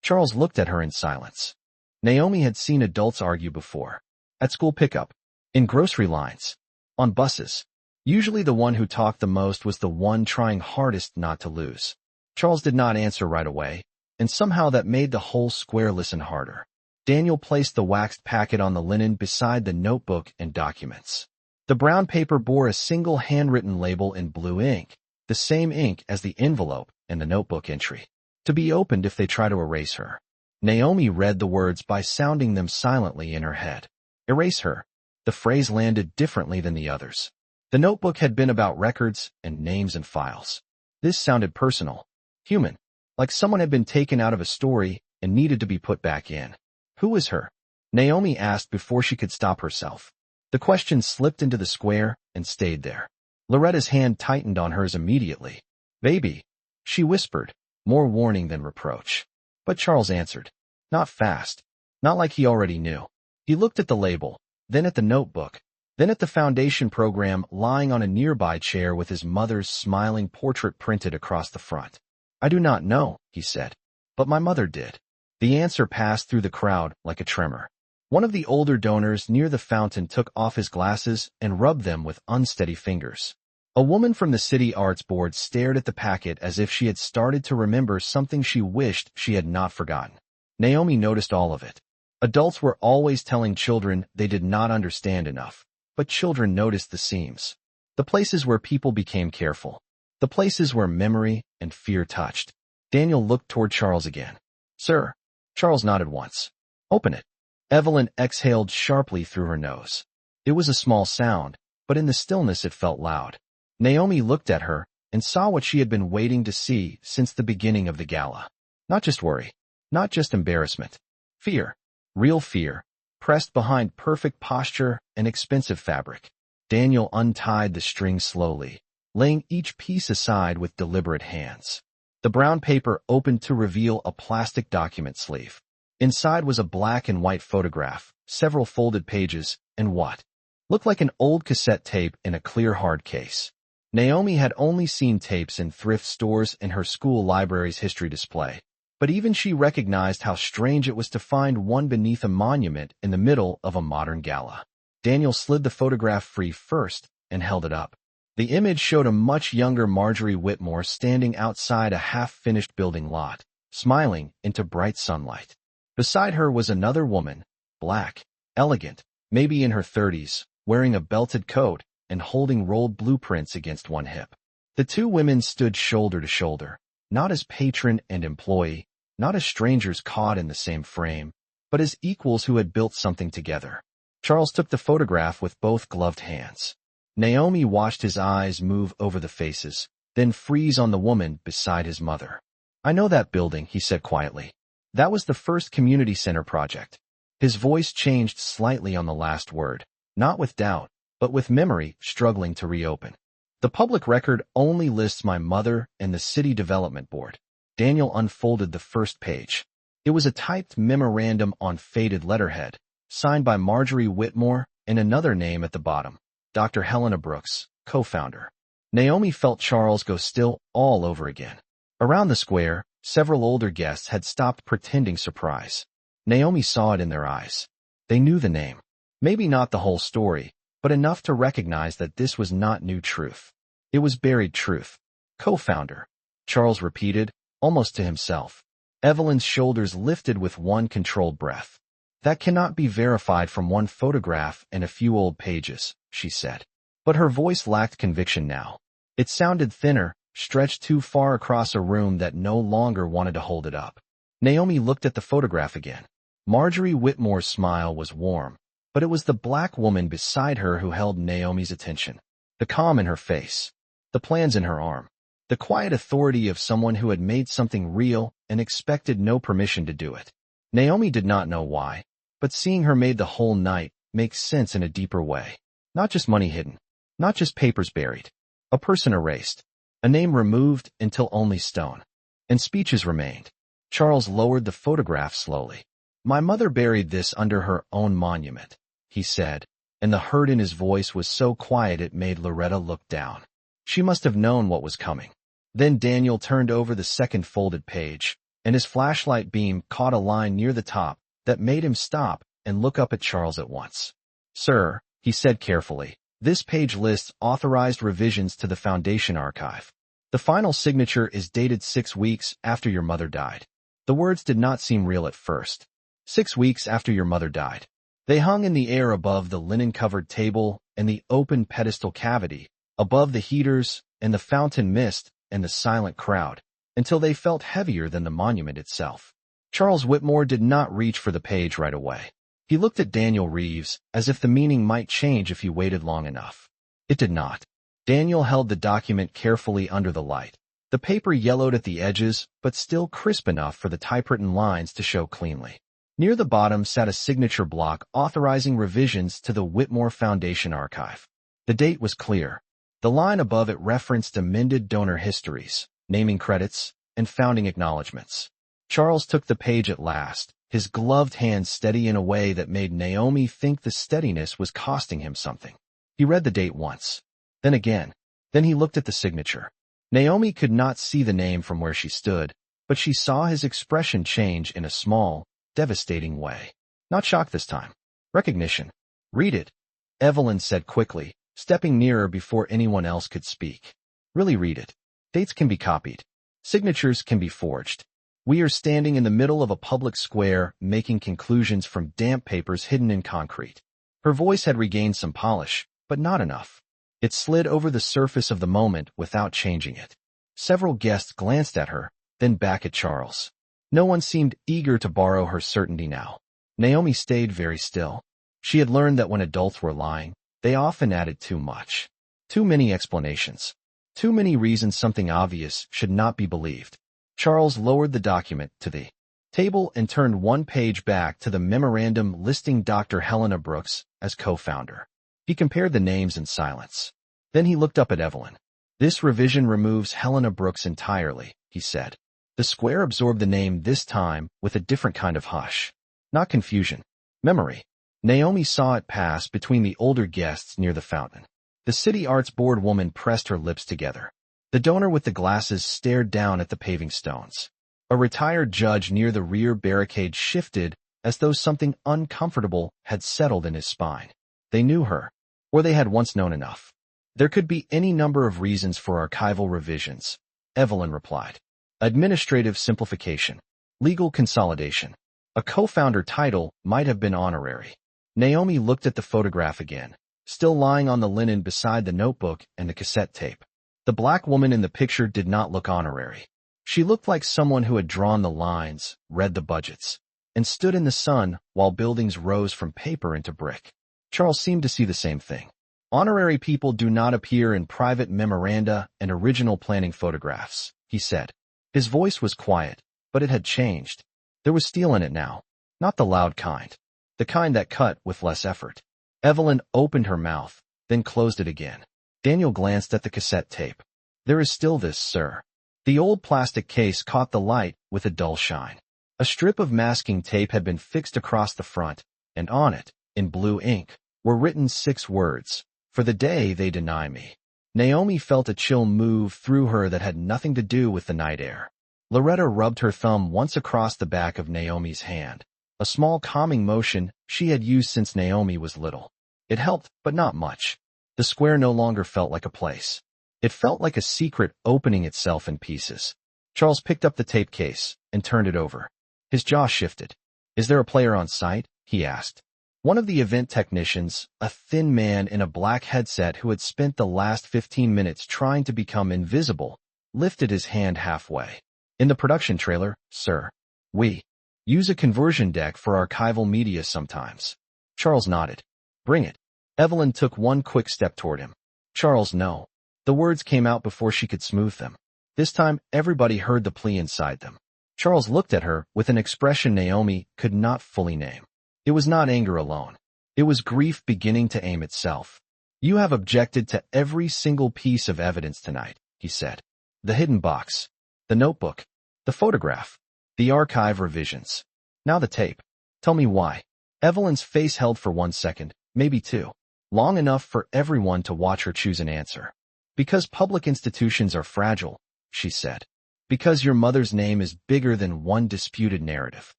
Charles looked at her in silence. Naomi had seen adults argue before. At school pickup, in grocery lines, on buses. Usually the one who talked the most was the one trying hardest not to lose. Charles did not answer right away, and somehow that made the whole square listen harder. Daniel placed the waxed packet on the linen beside the notebook and documents. The brown paper bore a single handwritten label in blue ink, the same ink as the envelope and the notebook entry. "To be opened if they try to erase her." Naomi read the words by sounding them silently in her head. Erase her. The phrase landed differently than the others. The notebook had been about records and names and files. This sounded personal, human, like someone had been taken out of a story and needed to be put back in. "Who is her?" Naomi asked before she could stop herself. The question slipped into the square and stayed there. Loretta's hand tightened on hers immediately. "Baby," she whispered, more warning than reproach. But Charles answered. Not fast. Not like he already knew. He looked at the label, then at the notebook, then at the foundation program lying on a nearby chair with his mother's smiling portrait printed across the front. "I do not know," he said. "But my mother did." The answer passed through the crowd like a tremor. One of the older donors near the fountain took off his glasses and rubbed them with unsteady fingers. A woman from the City Arts Board stared at the packet as if she had started to remember something she wished she had not forgotten. Naomi noticed all of it. Adults were always telling children they did not understand enough, but children noticed the seams. The places where people became careful. The places where memory and fear touched. Daniel looked toward Charles again. "Sir." Charles nodded once. "Open it." Evelyn exhaled sharply through her nose. It was a small sound, but in the stillness it felt loud. Naomi looked at her and saw what she had been waiting to see since the beginning of the gala. Not just worry, not just embarrassment. Fear. Real fear, pressed behind perfect posture and expensive fabric. Daniel untied the string slowly, laying each piece aside with deliberate hands. The brown paper opened to reveal a plastic document sleeve. Inside was a black and white photograph, several folded pages, and what looked like an old cassette tape in a clear hard case. Naomi had only seen tapes in thrift stores and her school library's history display, but even she recognized how strange it was to find one beneath a monument in the middle of a modern gala. Daniel slid the photograph free first and held it up. The image showed a much younger Marjorie Whitmore standing outside a half-finished building lot, smiling into bright sunlight. Beside her was another woman, black, elegant, maybe in her 30s, wearing a belted coat and holding rolled blueprints against one hip. The two women stood shoulder to shoulder, not as patron and employee, not as strangers caught in the same frame, but as equals who had built something together. Charles took the photograph with both gloved hands. Naomi watched his eyes move over the faces, then freeze on the woman beside his mother. "I know that building," he said quietly. That was the first community center project. His voice changed slightly on the last word, not with doubt, but with memory struggling to reopen. The public record only lists my mother and the city development board. Daniel unfolded the first page. It was a typed memorandum on faded letterhead, signed by Marjorie Whitmore and another name at the bottom, Dr. Helena Brooks, co-founder. Naomi felt Charles go still all over again. Around the square, several older guests had stopped pretending surprise. Naomi saw it in their eyes. They knew the name. Maybe not the whole story, but enough to recognize that this was not new truth. It was buried truth. Co-founder. Charles repeated, almost to himself. Evelyn's shoulders lifted with one controlled breath. That cannot be verified from one photograph and a few old pages, she said. But her voice lacked conviction now. It sounded thinner, stretched too far across a room that no longer wanted to hold it up. Naomi looked at the photograph again. Marjorie Whitmore's smile was warm, but it was the black woman beside her who held Naomi's attention. The calm in her face, the plans in her arm, the quiet authority of someone who had made something real and expected no permission to do it. Naomi did not know why, but seeing her made the whole night make sense in a deeper way. Not just money hidden, not just papers buried, a person erased, a name removed until only stone, and speeches remained. Charles lowered the photograph slowly. My mother buried this under her own monument, he said, and the hurt in his voice was so quiet it made Loretta look down. She must have known what was coming. Then Daniel turned over the second folded page, and his flashlight beam caught a line near the top that made him stop and look up at Charles at once. Sir, he said carefully, this page lists authorized revisions to the Foundation archive. The final signature is dated 6 weeks after your mother died. The words did not seem real at first. 6 weeks after your mother died. They hung in the air above the linen-covered table and the open pedestal cavity, above the heaters and the fountain mist and the silent crowd, until they felt heavier than the monument itself. Charles Whitmore did not reach for the page right away. He looked at Daniel Reeves as if the meaning might change if he waited long enough. It did not. Daniel held the document carefully under the light. The paper yellowed at the edges, but still crisp enough for the typewritten lines to show cleanly. Near the bottom sat a signature block authorizing revisions to the Whitmore Foundation archive. The date was clear. The line above it referenced amended donor histories, naming credits, and founding acknowledgments. Charles took the page at last, his gloved hand steady in a way that made Naomi think the steadiness was costing him something. He read the date once, then again. Then he looked at the signature. Naomi could not see the name from where she stood, but she saw his expression change in a small, devastating way. Not shock this time. Recognition. Read it, Evelyn said quickly, stepping nearer before anyone else could speak. Really read it. Dates can be copied. Signatures can be forged. We are standing in the middle of a public square making conclusions from damp papers hidden in concrete. Her voice had regained some polish, but not enough. It slid over the surface of the moment without changing it. Several guests glanced at her, then back at Charles. No one seemed eager to borrow her certainty now. Naomi stayed very still. She had learned that when adults were lying, they often added too much. Too many explanations. Too many reasons something obvious should not be believed. Charles lowered the document to the table and turned one page back to the memorandum listing Dr. Helena Brooks as co-founder. He compared the names in silence. Then he looked up at Evelyn. This revision removes Helena Brooks entirely, he said. The square absorbed the name this time with a different kind of hush. Not confusion. Memory. Naomi saw it pass between the older guests near the fountain. The City Arts Board woman pressed her lips together. The donor with the glasses stared down at the paving stones. A retired judge near the rear barricade shifted as though something uncomfortable had settled in his spine. They knew her, or they had once known enough. There could be any number of reasons for archival revisions, Evelyn replied. Administrative simplification, legal consolidation. A co-founder title might have been honorary. Naomi looked at the photograph again, still lying on the linen beside the notebook and the cassette tape. The black woman in the picture did not look honorary. She looked like someone who had drawn the lines, read the budgets, and stood in the sun while buildings rose from paper into brick. Charles seemed to see the same thing. Honorary people do not appear in private memoranda and original planning photographs, he said. His voice was quiet, but it had changed. There was steel in it now, not the loud kind, the kind that cut with less effort. Evelyn opened her mouth, then closed it again. Daniel glanced at the cassette tape. There is still this, sir. The old plastic case caught the light with a dull shine. A strip of masking tape had been fixed across the front, and on it, in blue ink, were written 6 words. For the day they deny me. Naomi felt a chill move through her that had nothing to do with the night air. Loretta rubbed her thumb once across the back of Naomi's hand, a small calming motion she had used since Naomi was little. It helped, but not much. The square no longer felt like a place. It felt like a secret opening itself in pieces. Charles picked up the tape case and turned it over. His jaw shifted. Is there a player on site? He asked. One of the event technicians, a thin man in a black headset who had spent the last 15 minutes trying to become invisible, lifted his hand halfway. In the production trailer, sir. We use a conversion deck for archival media sometimes. Charles nodded. Bring it. Evelyn took one quick step toward him. Charles, no. The words came out before she could smooth them. This time, everybody heard the plea inside them. Charles looked at her with an expression Naomi could not fully name. It was not anger alone. It was grief beginning to aim itself. You have objected to every single piece of evidence tonight, he said. The hidden box, the notebook, the photograph, the archive revisions. Now the tape. Tell me why. Evelyn's face held for 1 second, maybe 2. Long enough for everyone to watch her choose an answer. Because public institutions are fragile, she said. Because your mother's name is bigger than one disputed narrative.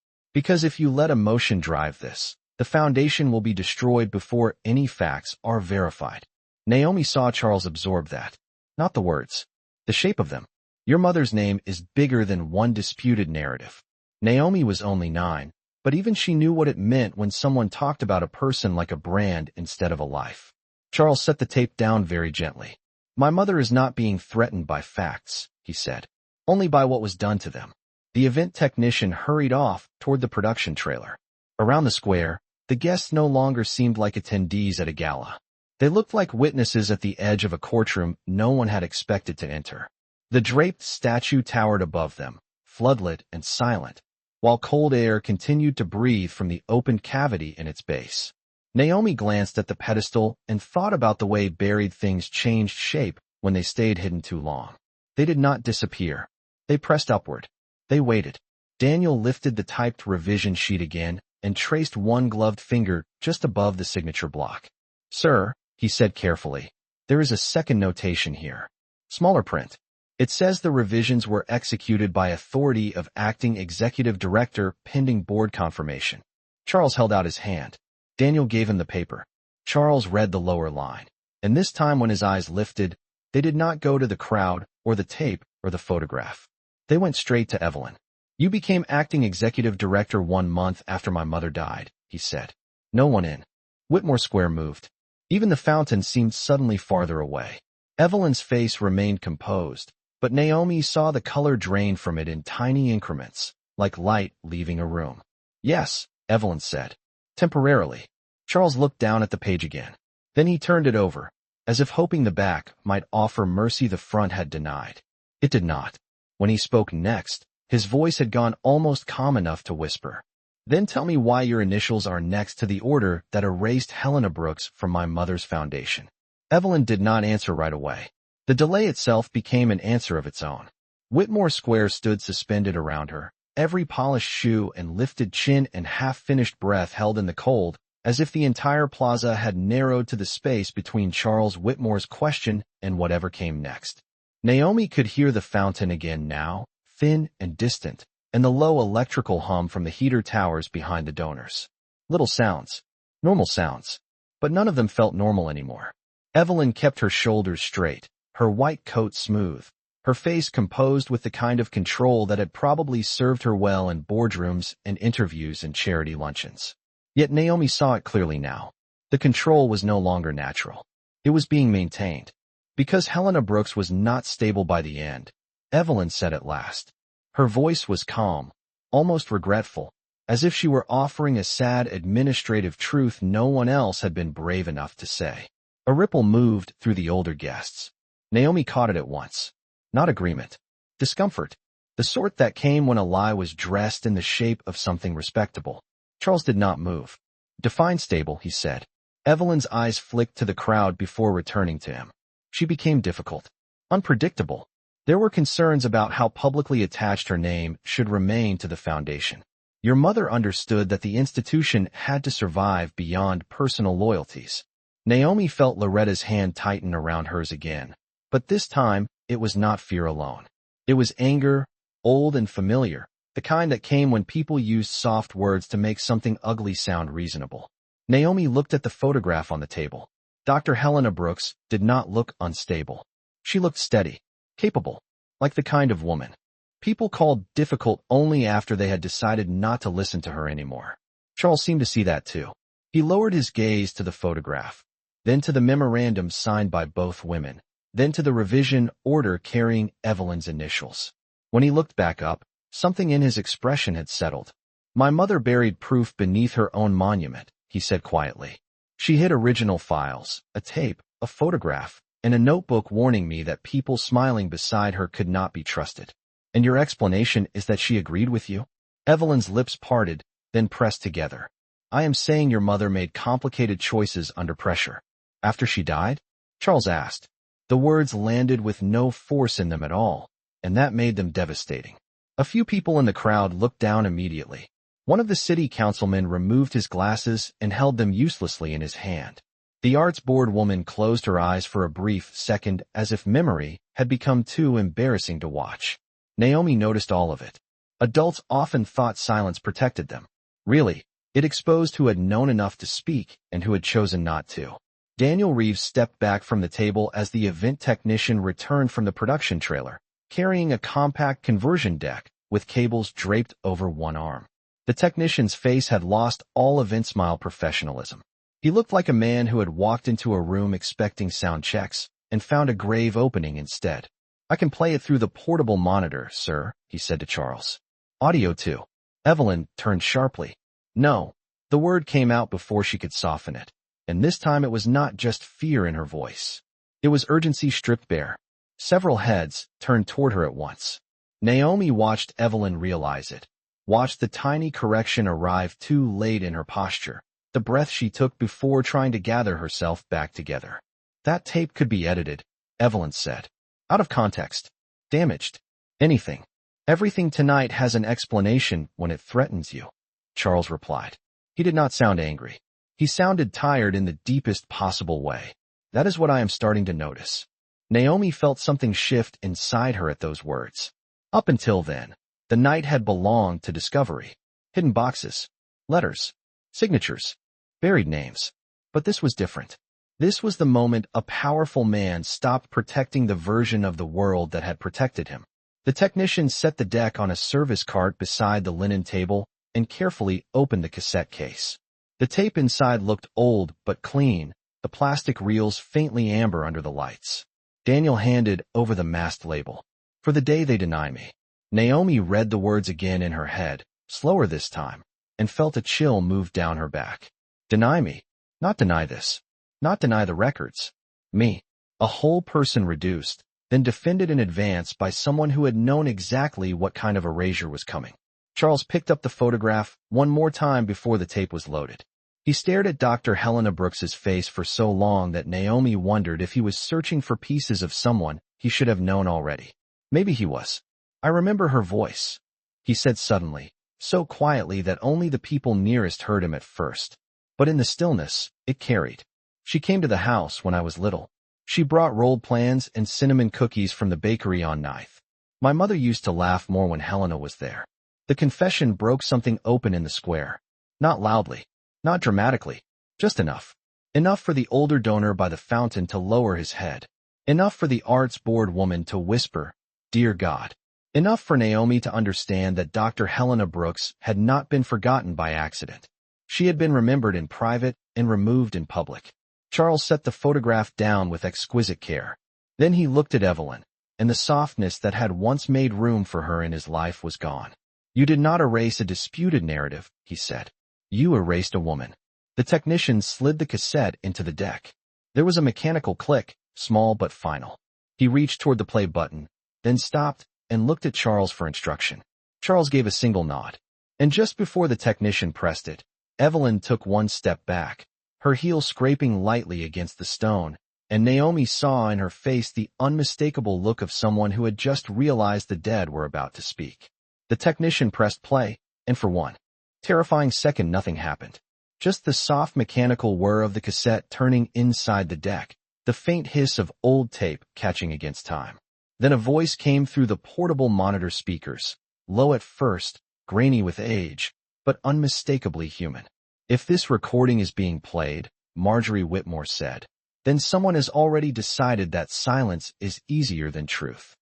Because if you let emotion drive this, the foundation will be destroyed before any facts are verified. Naomi saw Charles absorb that. Not the words. The shape of them. Your mother's name is bigger than one disputed narrative. Naomi was only 9, but even she knew what it meant when someone talked about a person like a brand instead of a life. Charles set the tape down very gently. My mother is not being threatened by facts, he said. Only by what was done to them. The event technician hurried off toward the production trailer. Around the square, the guests no longer seemed like attendees at a gala. They looked like witnesses at the edge of a courtroom no one had expected to enter. The draped statue towered above them, floodlit and silent, while cold air continued to breathe from the opened cavity in its base. Naomi glanced at the pedestal and thought about the way buried things changed shape when they stayed hidden too long. They did not disappear. They pressed upward. They waited. Daniel lifted the typed revision sheet again and traced one gloved finger just above the signature block. Sir, he said carefully, there is a second notation here. Smaller print. It says the revisions were executed by authority of acting executive director pending board confirmation. Charles held out his hand. Daniel gave him the paper. Charles read the lower line, and this time when his eyes lifted, they did not go to the crowd or the tape or the photograph. They went straight to Evelyn. You became acting executive director 1 month after my mother died, he said. No one in Whitmore Square moved. Even the fountain seemed suddenly farther away. Evelyn's face remained composed, but Naomi saw the color drain from it in tiny increments, like light leaving a room. Yes, Evelyn said. Temporarily. Charles looked down at the page again. Then he turned it over, as if hoping the back might offer mercy the front had denied. It did not. When he spoke next, his voice had gone almost calm enough to whisper. Then tell me why your initials are next to the order that erased Helena Brooks from my mother's foundation. Evelyn did not answer right away. The delay itself became an answer of its own. Whitmore Square stood suspended around her, every polished shoe and lifted chin and half-finished breath held in the cold, as if the entire plaza had narrowed to the space between Charles Whitmore's question and whatever came next. Naomi could hear the fountain again now, thin and distant, and the low electrical hum from the heater towers behind the donors. Little sounds. Normal sounds. But none of them felt normal anymore. Evelyn kept her shoulders straight, her white coat smooth, her face composed with the kind of control that had probably served her well in boardrooms and interviews and charity luncheons. Yet Naomi saw it clearly now. The control was no longer natural. It was being maintained. Because Helena Brooks was not stable by the end, Evelyn said at last. Her voice was calm, almost regretful, as if she were offering a sad administrative truth no one else had been brave enough to say. A ripple moved through the older guests. Naomi caught it at once. Not agreement. Discomfort. The sort that came when a lie was dressed in the shape of something respectable. Charles did not move. Define stable, he said. Evelyn's eyes flicked to the crowd before returning to him. She became difficult. Unpredictable. There were concerns about how publicly attached her name should remain to the foundation. Your mother understood that the institution had to survive beyond personal loyalties. Naomi felt Loretta's hand tighten around hers again. But this time, it was not fear alone. It was anger, old and familiar, the kind that came when people used soft words to make something ugly sound reasonable. Naomi looked at the photograph on the table. Dr. Helena Brooks did not look unstable. She looked steady, capable, like the kind of woman people called difficult only after they had decided not to listen to her anymore. Charles seemed to see that too. He lowered his gaze to the photograph, then to the memorandum signed by both women, then to the revision order carrying Evelyn's initials. When he looked back up, something in his expression had settled. My mother buried proof beneath her own monument, he said quietly. She hid original files, a tape, a photograph, and a notebook warning me that people smiling beside her could not be trusted. And your explanation is that she agreed with you? Evelyn's lips parted, then pressed together. I am saying your mother made complicated choices under pressure. After she died? Charles asked. The words landed with no force in them at all, and that made them devastating. A few people in the crowd looked down immediately. One of the city councilmen removed his glasses and held them uselessly in his hand. The arts board woman closed her eyes for a brief second as if memory had become too embarrassing to watch. Naomi noticed all of it. Adults often thought silence protected them. Really, it exposed who had known enough to speak and who had chosen not to. Daniel Reeves stepped back from the table as the event technician returned from the production trailer, carrying a compact conversion deck with cables draped over one arm. The technician's face had lost all event smile professionalism. He looked like a man who had walked into a room expecting sound checks and found a grave opening instead. I can play it through the portable monitor, sir, he said to Charles. Audio too. Evelyn turned sharply. No. The word came out before she could soften it. And this time it was not just fear in her voice. It was urgency stripped bare. Several heads turned toward her at once. Naomi watched Evelyn realize it. Watched the tiny correction arrive too late in her posture, the breath she took before trying to gather herself back together. That tape could be edited, Evelyn said. Out of context. Damaged. Anything. Everything tonight has an explanation when it threatens you, Charles replied. He did not sound angry. He sounded tired in the deepest possible way. That is what I am starting to notice. Naomi felt something shift inside her at those words. Up until then, the night had belonged to discovery. Hidden boxes, letters, signatures, buried names. But this was different. This was the moment a powerful man stopped protecting the version of the world that had protected him. The technician set the deck on a service cart beside the linen table and carefully opened the cassette case. The tape inside looked old but clean, the plastic reels faintly amber under the lights. Daniel handed over the masked label. For the day they deny me. Naomi read the words again in her head, slower this time, and felt a chill move down her back. Deny me. Not deny this. Not deny the records. Me. A whole person reduced, then defended in advance by someone who had known exactly what kind of erasure was coming. Charles picked up the photograph one more time before the tape was loaded. He stared at Dr. Helena Brooks's face for so long that Naomi wondered if he was searching for pieces of someone he should have known already. Maybe he was. I remember her voice, he said suddenly, so quietly that only the people nearest heard him at first. But in the stillness, it carried. She came to the house when I was little. She brought rolled plans and cinnamon cookies from the bakery on Ninth. My mother used to laugh more when Helena was there. The confession broke something open in the square. Not loudly, not dramatically, just enough. Enough for the older donor by the fountain to lower his head. Enough for the arts board woman to whisper, "Dear God." Enough for Naomi to understand that Dr. Helena Brooks had not been forgotten by accident. She had been remembered in private and removed in public. Charles set the photograph down with exquisite care. Then he looked at Evelyn, and the softness that had once made room for her in his life was gone. You did not erase a disputed narrative, he said. You erased a woman. The technician slid the cassette into the deck. There was a mechanical click, small but final. He reached toward the play button, then stopped and looked at Charles for instruction. Charles gave a single nod. And just before the technician pressed it, Evelyn took one step back, her heel scraping lightly against the stone, and Naomi saw in her face the unmistakable look of someone who had just realized the dead were about to speak. The technician pressed play, and for one terrifying second nothing happened. Just the soft mechanical whir of the cassette turning inside the deck, the faint hiss of old tape catching against time. Then a voice came through the portable monitor speakers, low at first, grainy with age, but unmistakably human. "If this recording is being played," Marjorie Whitmore said, "then someone has already decided that silence is easier than truth."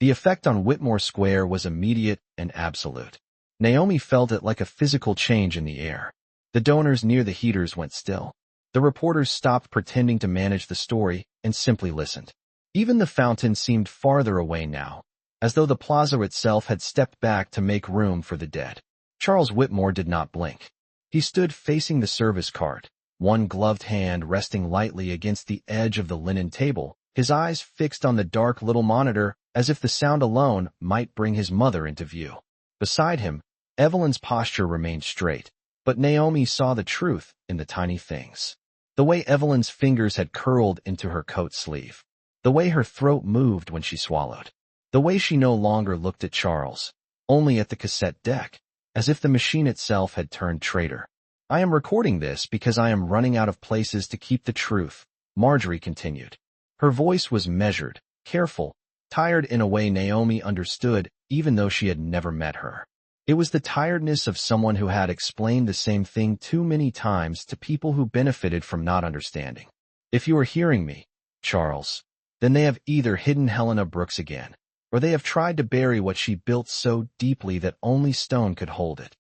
The effect on Whitmore Square was immediate and absolute. Naomi felt it like a physical change in the air. The donors near the heaters went still. The reporters stopped pretending to manage the story and simply listened. Even the fountain seemed farther away now, as though the plaza itself had stepped back to make room for the dead. Charles Whitmore did not blink. He stood facing the service cart, one gloved hand resting lightly against the edge of the linen table, his eyes fixed on the dark little monitor as if the sound alone might bring his mother into view. Beside him, Evelyn's posture remained straight, but Naomi saw the truth in the tiny things. The way Evelyn's fingers had curled into her coat sleeve. The way her throat moved when she swallowed. The way she no longer looked at Charles, only at the cassette deck, as if the machine itself had turned traitor. "I am recording this because I am running out of places to keep the truth," Marjorie continued. Her voice was measured, careful, tired in a way Naomi understood even though she had never met her. It was the tiredness of someone who had explained the same thing too many times to people who benefited from not understanding. "If you are hearing me, Charles, then they have either hidden Helena Brooks again, or they have tried to bury what she built so deeply that only stone could hold it."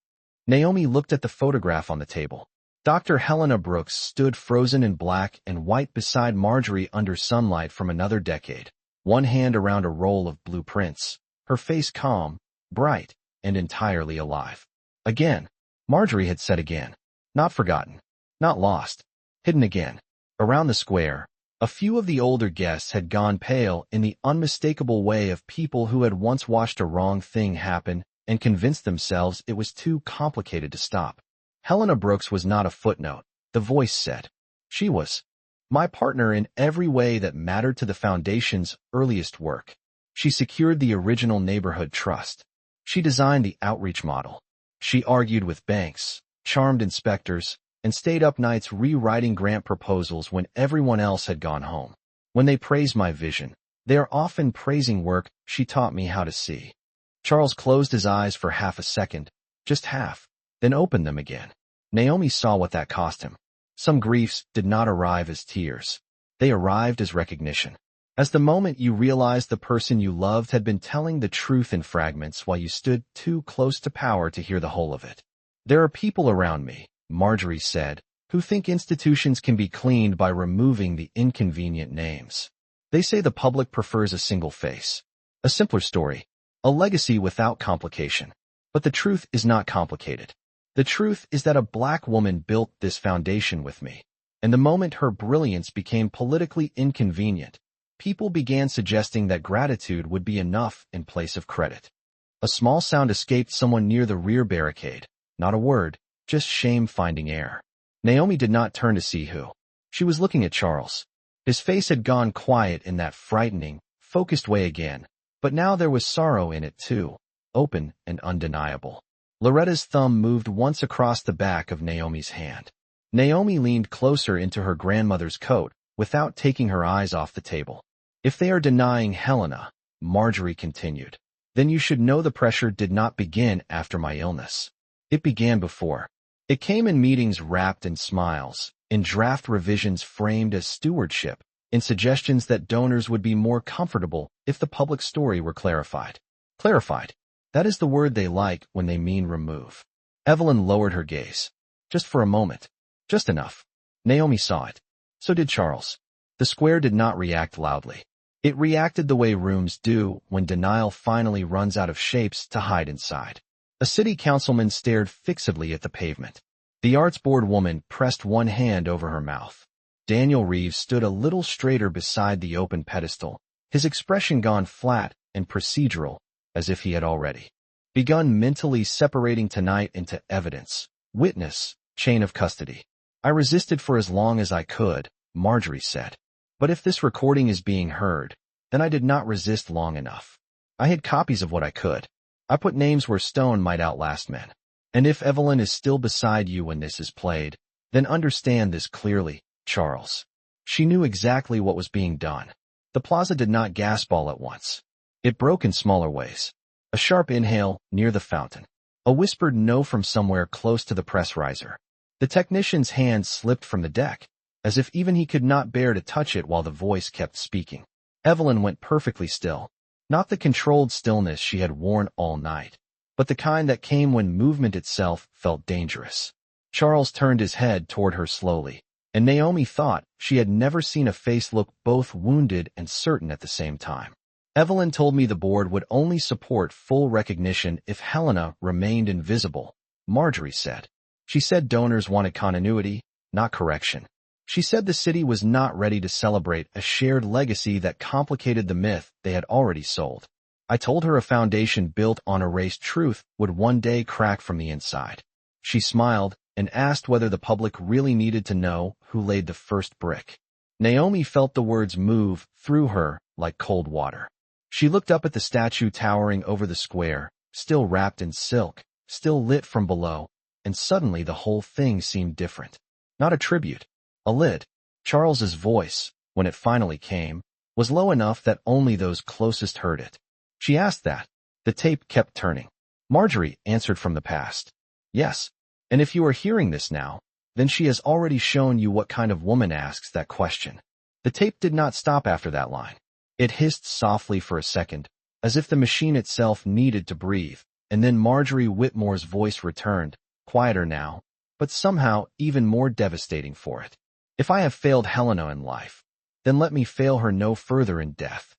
Naomi looked at the photograph on the table. Dr. Helena Brooks stood frozen in black and white beside Marjorie under sunlight from another decade, one hand around a roll of blueprints, her face calm, bright, and entirely alive. Again, Marjorie had said again. Not forgotten, not lost, hidden again. Around the square, a few of the older guests had gone pale in the unmistakable way of people who had once watched a wrong thing happen and convinced themselves it was too complicated to stop. Helena Brooks was not a footnote, the voice said. She was my partner in every way that mattered to the foundation's earliest work. She secured the original neighborhood trust. She designed the outreach model. She argued with banks, charmed inspectors, and stayed up nights rewriting grant proposals when everyone else had gone home. When they praise my vision, they are often praising work she taught me how to see. Charles closed his eyes for half a second, just half, then opened them again. Naomi saw what that cost him. Some griefs did not arrive as tears. They arrived as recognition. As the moment you realized the person you loved had been telling the truth in fragments while you stood too close to power to hear the whole of it. "There are people around me," Marjorie said, "who think institutions can be cleaned by removing the inconvenient names. They say the public prefers a single face, a simpler story, a legacy without complication. But the truth is not complicated. The truth is that a black woman built this foundation with me, and the moment her brilliance became politically inconvenient, people began suggesting that gratitude would be enough in place of credit." A small sound escaped someone near the rear barricade. Not a word, just shame finding air. Naomi did not turn to see who. She was looking at Charles. His face had gone quiet in that frightening, focused way again, but now there was sorrow in it too, open and undeniable. Loretta's thumb moved once across the back of Naomi's hand. Naomi leaned closer into her grandmother's coat without taking her eyes off the table. "If they are denying Helena," Marjorie continued, "then you should know the pressure did not begin after my illness. It began before. It came in meetings wrapped in smiles, in draft revisions framed as stewardship, in suggestions that donors would be more comfortable if the public story were clarified. Clarified. That is the word they like when they mean remove." Evelyn lowered her gaze. Just for a moment. Just enough. Naomi saw it. So did Charles. The square did not react loudly. It reacted the way rooms do when denial finally runs out of shapes to hide inside. A city councilman stared fixedly at the pavement. The arts board woman pressed one hand over her mouth. Daniel Reeves stood a little straighter beside the open pedestal, his expression gone flat and procedural, as if he had already begun mentally separating tonight into evidence, witness, chain of custody. I resisted for as long as I could, Marjorie said. But if this recording is being heard, then I did not resist long enough. I hid copies of what I could. I put names where stone might outlast men. And if Evelyn is still beside you when this is played, then understand this clearly, Charles. She knew exactly what was being done. The plaza did not gasp all at once. It broke in smaller ways. A sharp inhale near the fountain. A whispered no from somewhere close to the press riser. The technician's hand slipped from the deck, as if even he could not bear to touch it while the voice kept speaking. Evelyn went perfectly still. Not the controlled stillness she had worn all night, but the kind that came when movement itself felt dangerous. Charles turned his head toward her slowly, and Naomi thought she had never seen a face look both wounded and certain at the same time. Evelyn told me the board would only support full recognition if Helena remained invisible, Marjorie said. She said donors wanted continuity, not correction. She said the city was not ready to celebrate a shared legacy that complicated the myth they had already sold. I told her a foundation built on erased truth would one day crack from the inside. She smiled and asked whether the public really needed to know who laid the first brick. Naomi felt the words move through her like cold water. She looked up at the statue towering over the square, still wrapped in silk, still lit from below, and suddenly the whole thing seemed different. Not a tribute, a lid. Charles's voice, when it finally came, was low enough that only those closest heard it. She asked that. The tape kept turning. Marjorie answered from the past. Yes, and if you are hearing this now, then she has already shown you what kind of woman asks that question. The tape did not stop after that line. It hissed softly for a second, as if the machine itself needed to breathe, and then Marjorie Whitmore's voice returned, quieter now, but somehow even more devastating for it. If I have failed Helena in life, then let me fail her no further in death.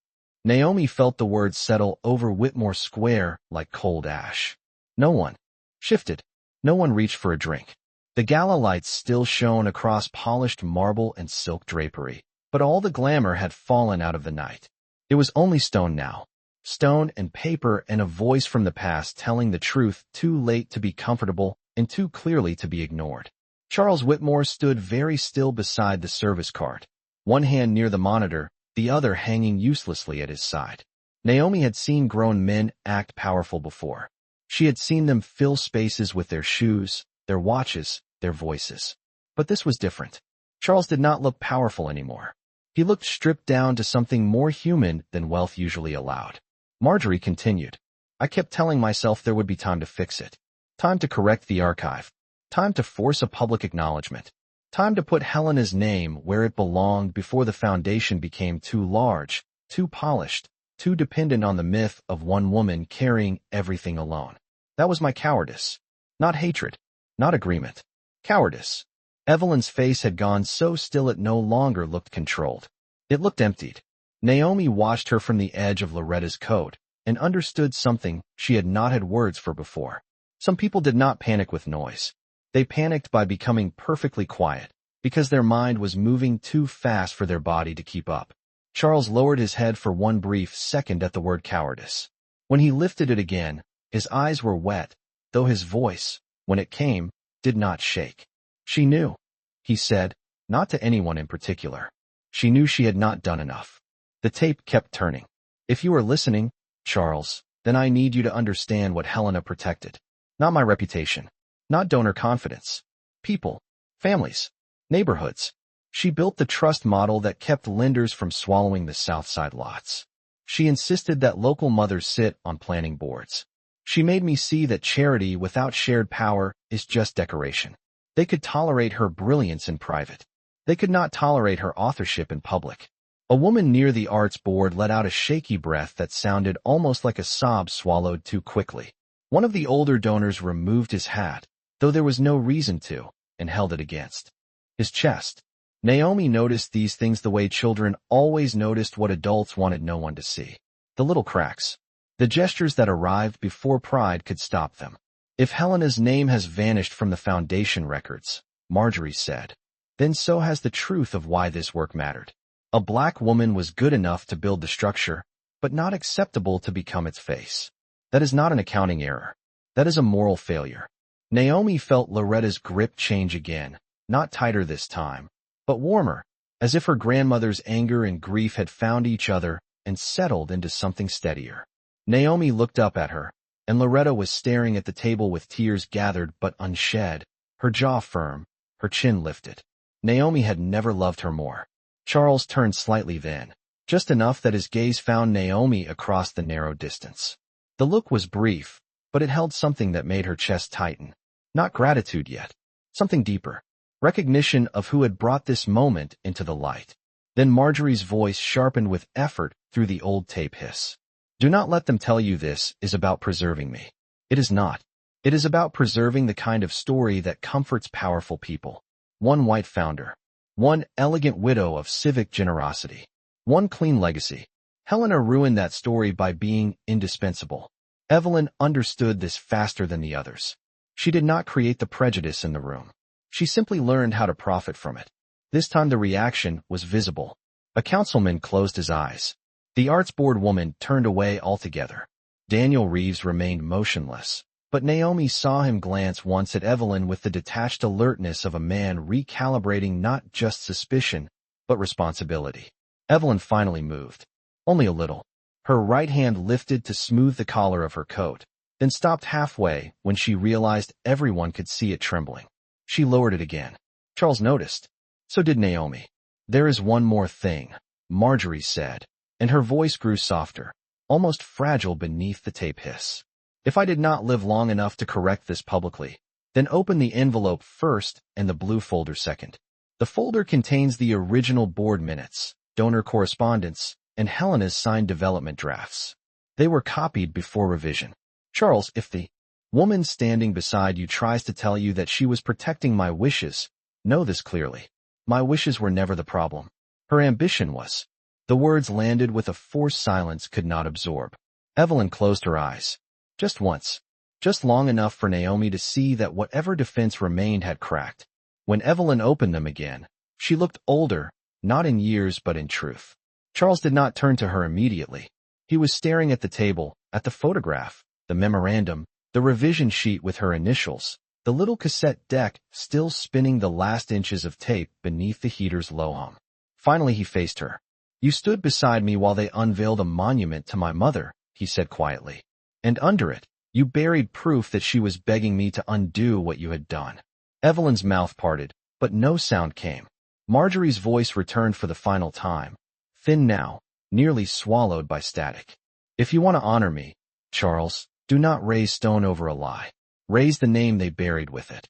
Naomi felt the words settle over Whitmore Square like cold ash. No one shifted. No one reached for a drink. The gala lights still shone across polished marble and silk drapery, but all the glamour had fallen out of the night. It was only stone now. Stone and paper and a voice from the past telling the truth too late to be comfortable and too clearly to be ignored. Charles Whitmore stood very still beside the service cart, one hand near the monitor, the other hanging uselessly at his side. Naomi had seen grown men act powerful before. She had seen them fill spaces with their shoes, their watches, their voices. But this was different. Charles did not look powerful anymore. He looked stripped down to something more human than wealth usually allowed. Marjorie continued. I kept telling myself there would be time to fix it. Time to correct the archive. Time to force a public acknowledgement. Time to put Helena's name where it belonged before the foundation became too large, too polished, too dependent on the myth of one woman carrying everything alone. That was my cowardice. Not hatred. Not agreement. Cowardice. Evelyn's face had gone so still it no longer looked controlled. It looked emptied. Naomi watched her from the edge of Loretta's coat and understood something she had not had words for before. Some people did not panic with noise. They panicked by becoming perfectly quiet, because their mind was moving too fast for their body to keep up. Charles lowered his head for one brief second at the word cowardice. When he lifted it again, his eyes were wet, though his voice, when it came, did not shake. She knew, he said, not to anyone in particular. She knew she had not done enough. The tape kept turning. If you are listening, Charles, then I need you to understand what Helena protected. Not my reputation. Not donor confidence. People. Families. Neighborhoods. She built the trust model that kept lenders from swallowing the Southside lots. She insisted that local mothers sit on planning boards. She made me see that charity without shared power is just decoration. They could tolerate her brilliance in private. They could not tolerate her authorship in public. A woman near the arts board let out a shaky breath that sounded almost like a sob swallowed too quickly. One of the older donors removed his hat, though there was no reason to, and held it against his chest. Naomi noticed these things the way children always noticed what adults wanted no one to see. The little cracks. The gestures that arrived before pride could stop them. If Helena's name has vanished from the foundation records, Marjorie said, then so has the truth of why this work mattered. A black woman was good enough to build the structure, but not acceptable to become its face. That is not an accounting error. That is a moral failure. Naomi felt Loretta's grip change again, not tighter this time, but warmer, as if her grandmother's anger and grief had found each other and settled into something steadier. Naomi looked up at her, and Loretta was staring at the table with tears gathered but unshed, her jaw firm, her chin lifted. Naomi had never loved her more. Charles turned slightly then, just enough that his gaze found Naomi across the narrow distance. The look was brief, but it held something that made her chest tighten. Not gratitude yet. Something deeper. Recognition of who had brought this moment into the light. Then Marjorie's voice sharpened with effort through the old tape hiss. Do not let them tell you this is about preserving me. It is not. It is about preserving the kind of story that comforts powerful people. One white founder. One elegant widow of civic generosity. One clean legacy. Helena ruined that story by being indispensable. Evelyn understood this faster than the others. She did not create the prejudice in the room. She simply learned how to profit from it. This time the reaction was visible. A councilman closed his eyes. The arts board woman turned away altogether. Daniel Reeves remained motionless, but Naomi saw him glance once at Evelyn with the detached alertness of a man recalibrating not just suspicion, but responsibility. Evelyn finally moved. Only a little. Her right hand lifted to smooth the collar of her coat, then stopped halfway when she realized everyone could see it trembling. She lowered it again. Charles noticed. So did Naomi. There is one more thing, Marjorie said, and her voice grew softer, almost fragile beneath the tape hiss. If I did not live long enough to correct this publicly, then open the envelope first and the blue folder second. The folder contains the original board minutes, donor correspondence, and Helena's signed development drafts. They were copied before revision. Charles, if the woman standing beside you tries to tell you that she was protecting my wishes, know this clearly. My wishes were never the problem. Her ambition was. The words landed with a force silence could not absorb. Evelyn closed her eyes. Just once. Just long enough for Naomi to see that whatever defense remained had cracked. When Evelyn opened them again, she looked older, not in years but in truth. Charles did not turn to her immediately. He was staring at the table, at the photograph, the memorandum, the revision sheet with her initials, the little cassette deck still spinning the last inches of tape beneath the heater's low hum. Finally he faced her. You stood beside me while they unveiled a monument to my mother, he said quietly. And under it, you buried proof that she was begging me to undo what you had done. Evelyn's mouth parted, but no sound came. Marjorie's voice returned for the final time, thin now, nearly swallowed by static. If you want to honor me, Charles, do not raise stone over a lie. Raise the name they buried with it.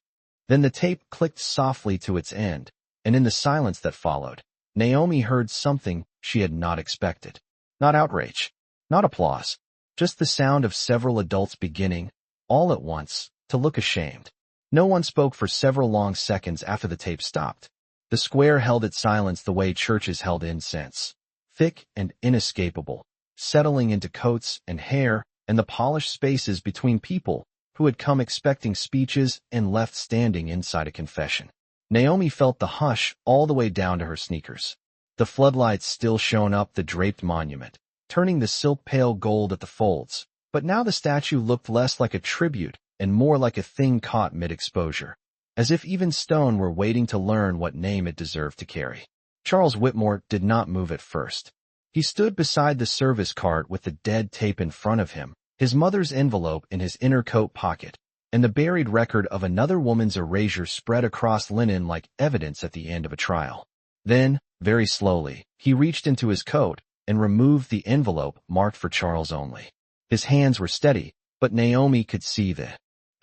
Then the tape clicked softly to its end, and in the silence that followed, Naomi heard something she had not expected. Not outrage, not applause, just the sound of several adults beginning, all at once, to look ashamed. No one spoke for several long seconds after the tape stopped. The square held its silence the way churches held incense, thick and inescapable, settling into coats and hair and the polished spaces between people who had come expecting speeches and left standing inside a confession. Naomi felt the hush all the way down to her sneakers. The floodlights still shone up the draped monument, turning the silk pale gold at the folds, but now the statue looked less like a tribute and more like a thing caught mid-exposure, as if even stone were waiting to learn what name it deserved to carry. Charles Whitmore did not move at first. He stood beside the service cart with the dead tape in front of him, his mother's envelope in his inner coat pocket, and the buried record of another woman's erasure spread across linen like evidence at the end of a trial. Then, very slowly, he reached into his coat and removed the envelope marked for Charles only. His hands were steady, but Naomi could see the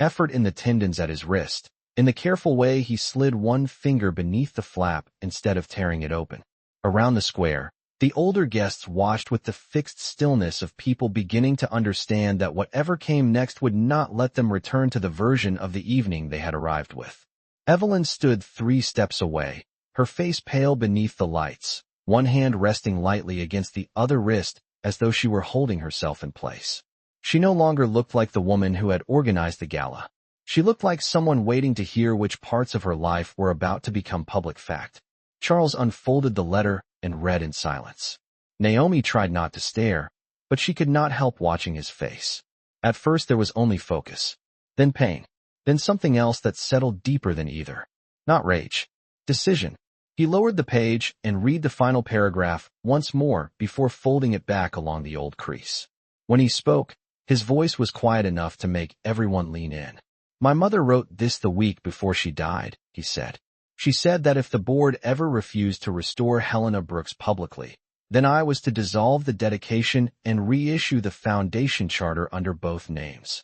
effort in the tendons at his wrist. In the careful way he slid one finger beneath the flap instead of tearing it open. Around the square, the older guests watched with the fixed stillness of people beginning to understand that whatever came next would not let them return to the version of the evening they had arrived with. Evelyn stood 3 steps away, her face pale beneath the lights, one hand resting lightly against the other wrist as though she were holding herself in place. She no longer looked like the woman who had organized the gala. She looked like someone waiting to hear which parts of her life were about to become public fact. Charles unfolded the letter and read in silence. Naomi tried not to stare, but she could not help watching his face. At first there was only focus, then pain, then something else that settled deeper than either. Not rage. Decision. He lowered the page and read the final paragraph once more before folding it back along the old crease. When he spoke, his voice was quiet enough to make everyone lean in. My mother wrote this the week before she died, he said. She said that if the board ever refused to restore Helena Brooks publicly, then I was to dissolve the dedication and reissue the foundation charter under both names.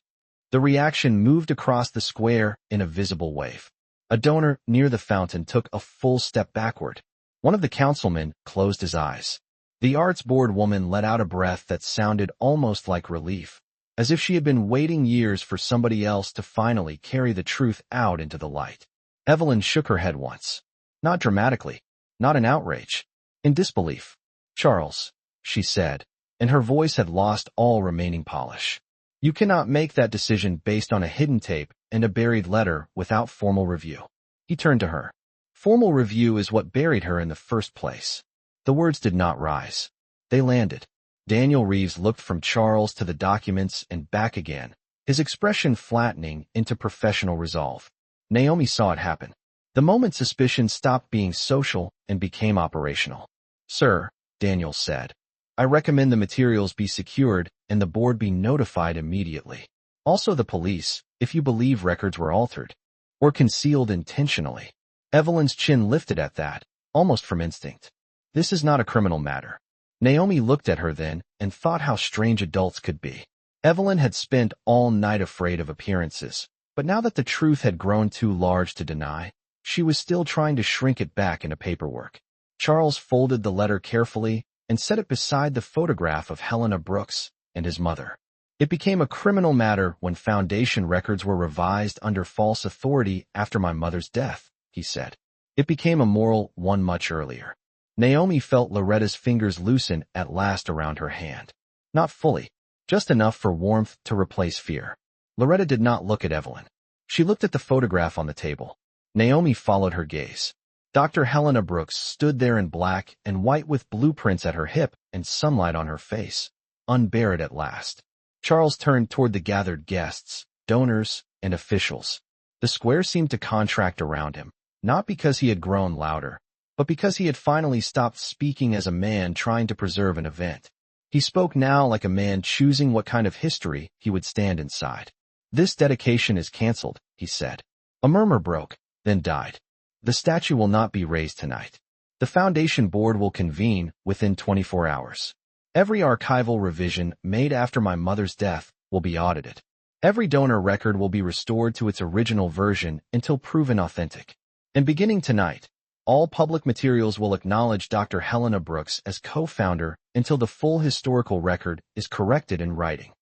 The reaction moved across the square in a visible wave. A donor near the fountain took a full step backward. One of the councilmen closed his eyes. The arts board woman let out a breath that sounded almost like relief, as if she had been waiting years for somebody else to finally carry the truth out into the light. Evelyn shook her head once. Not dramatically, not in outrage, in disbelief. Charles, she said, and her voice had lost all remaining polish. You cannot make that decision based on a hidden tape and a buried letter without formal review. He turned to her. Formal review is what buried her in the first place. The words did not rise. They landed. Daniel Reeves looked from Charles to the documents and back again, his expression flattening into professional resolve. Naomi saw it happen. The moment suspicion stopped being social and became operational. Sir, Daniel said, I recommend the materials be secured and the board be notified immediately. Also the police, if you believe records were altered or concealed intentionally. Evelyn's chin lifted at that, almost from instinct. This is not a criminal matter. Naomi looked at her then and thought how strange adults could be. Evelyn had spent all night afraid of appearances, but now that the truth had grown too large to deny, she was still trying to shrink it back into paperwork. Charles folded the letter carefully and set it beside the photograph of Helena Brooks and his mother. It became a criminal matter when foundation records were revised under false authority after my mother's death, he said. It became a moral one much earlier. Naomi felt Loretta's fingers loosen at last around her hand. Not fully, just enough for warmth to replace fear. Loretta did not look at Evelyn. She looked at the photograph on the table. Naomi followed her gaze. Dr. Helena Brooks stood there in black and white with blueprints at her hip and sunlight on her face, unburied at last. Charles turned toward the gathered guests, donors, and officials. The square seemed to contract around him, not because he had grown louder, but because he had finally stopped speaking as a man trying to preserve an event. He spoke now like a man choosing what kind of history he would stand inside. This dedication is canceled, he said. A murmur broke, then died. The statue will not be raised tonight. The foundation board will convene within 24 hours. Every archival revision made after my mother's death will be audited. Every donor record will be restored to its original version until proven authentic. And beginning tonight, all public materials will acknowledge Dr. Helena Brooks as co-founder until the full historical record is corrected in writing.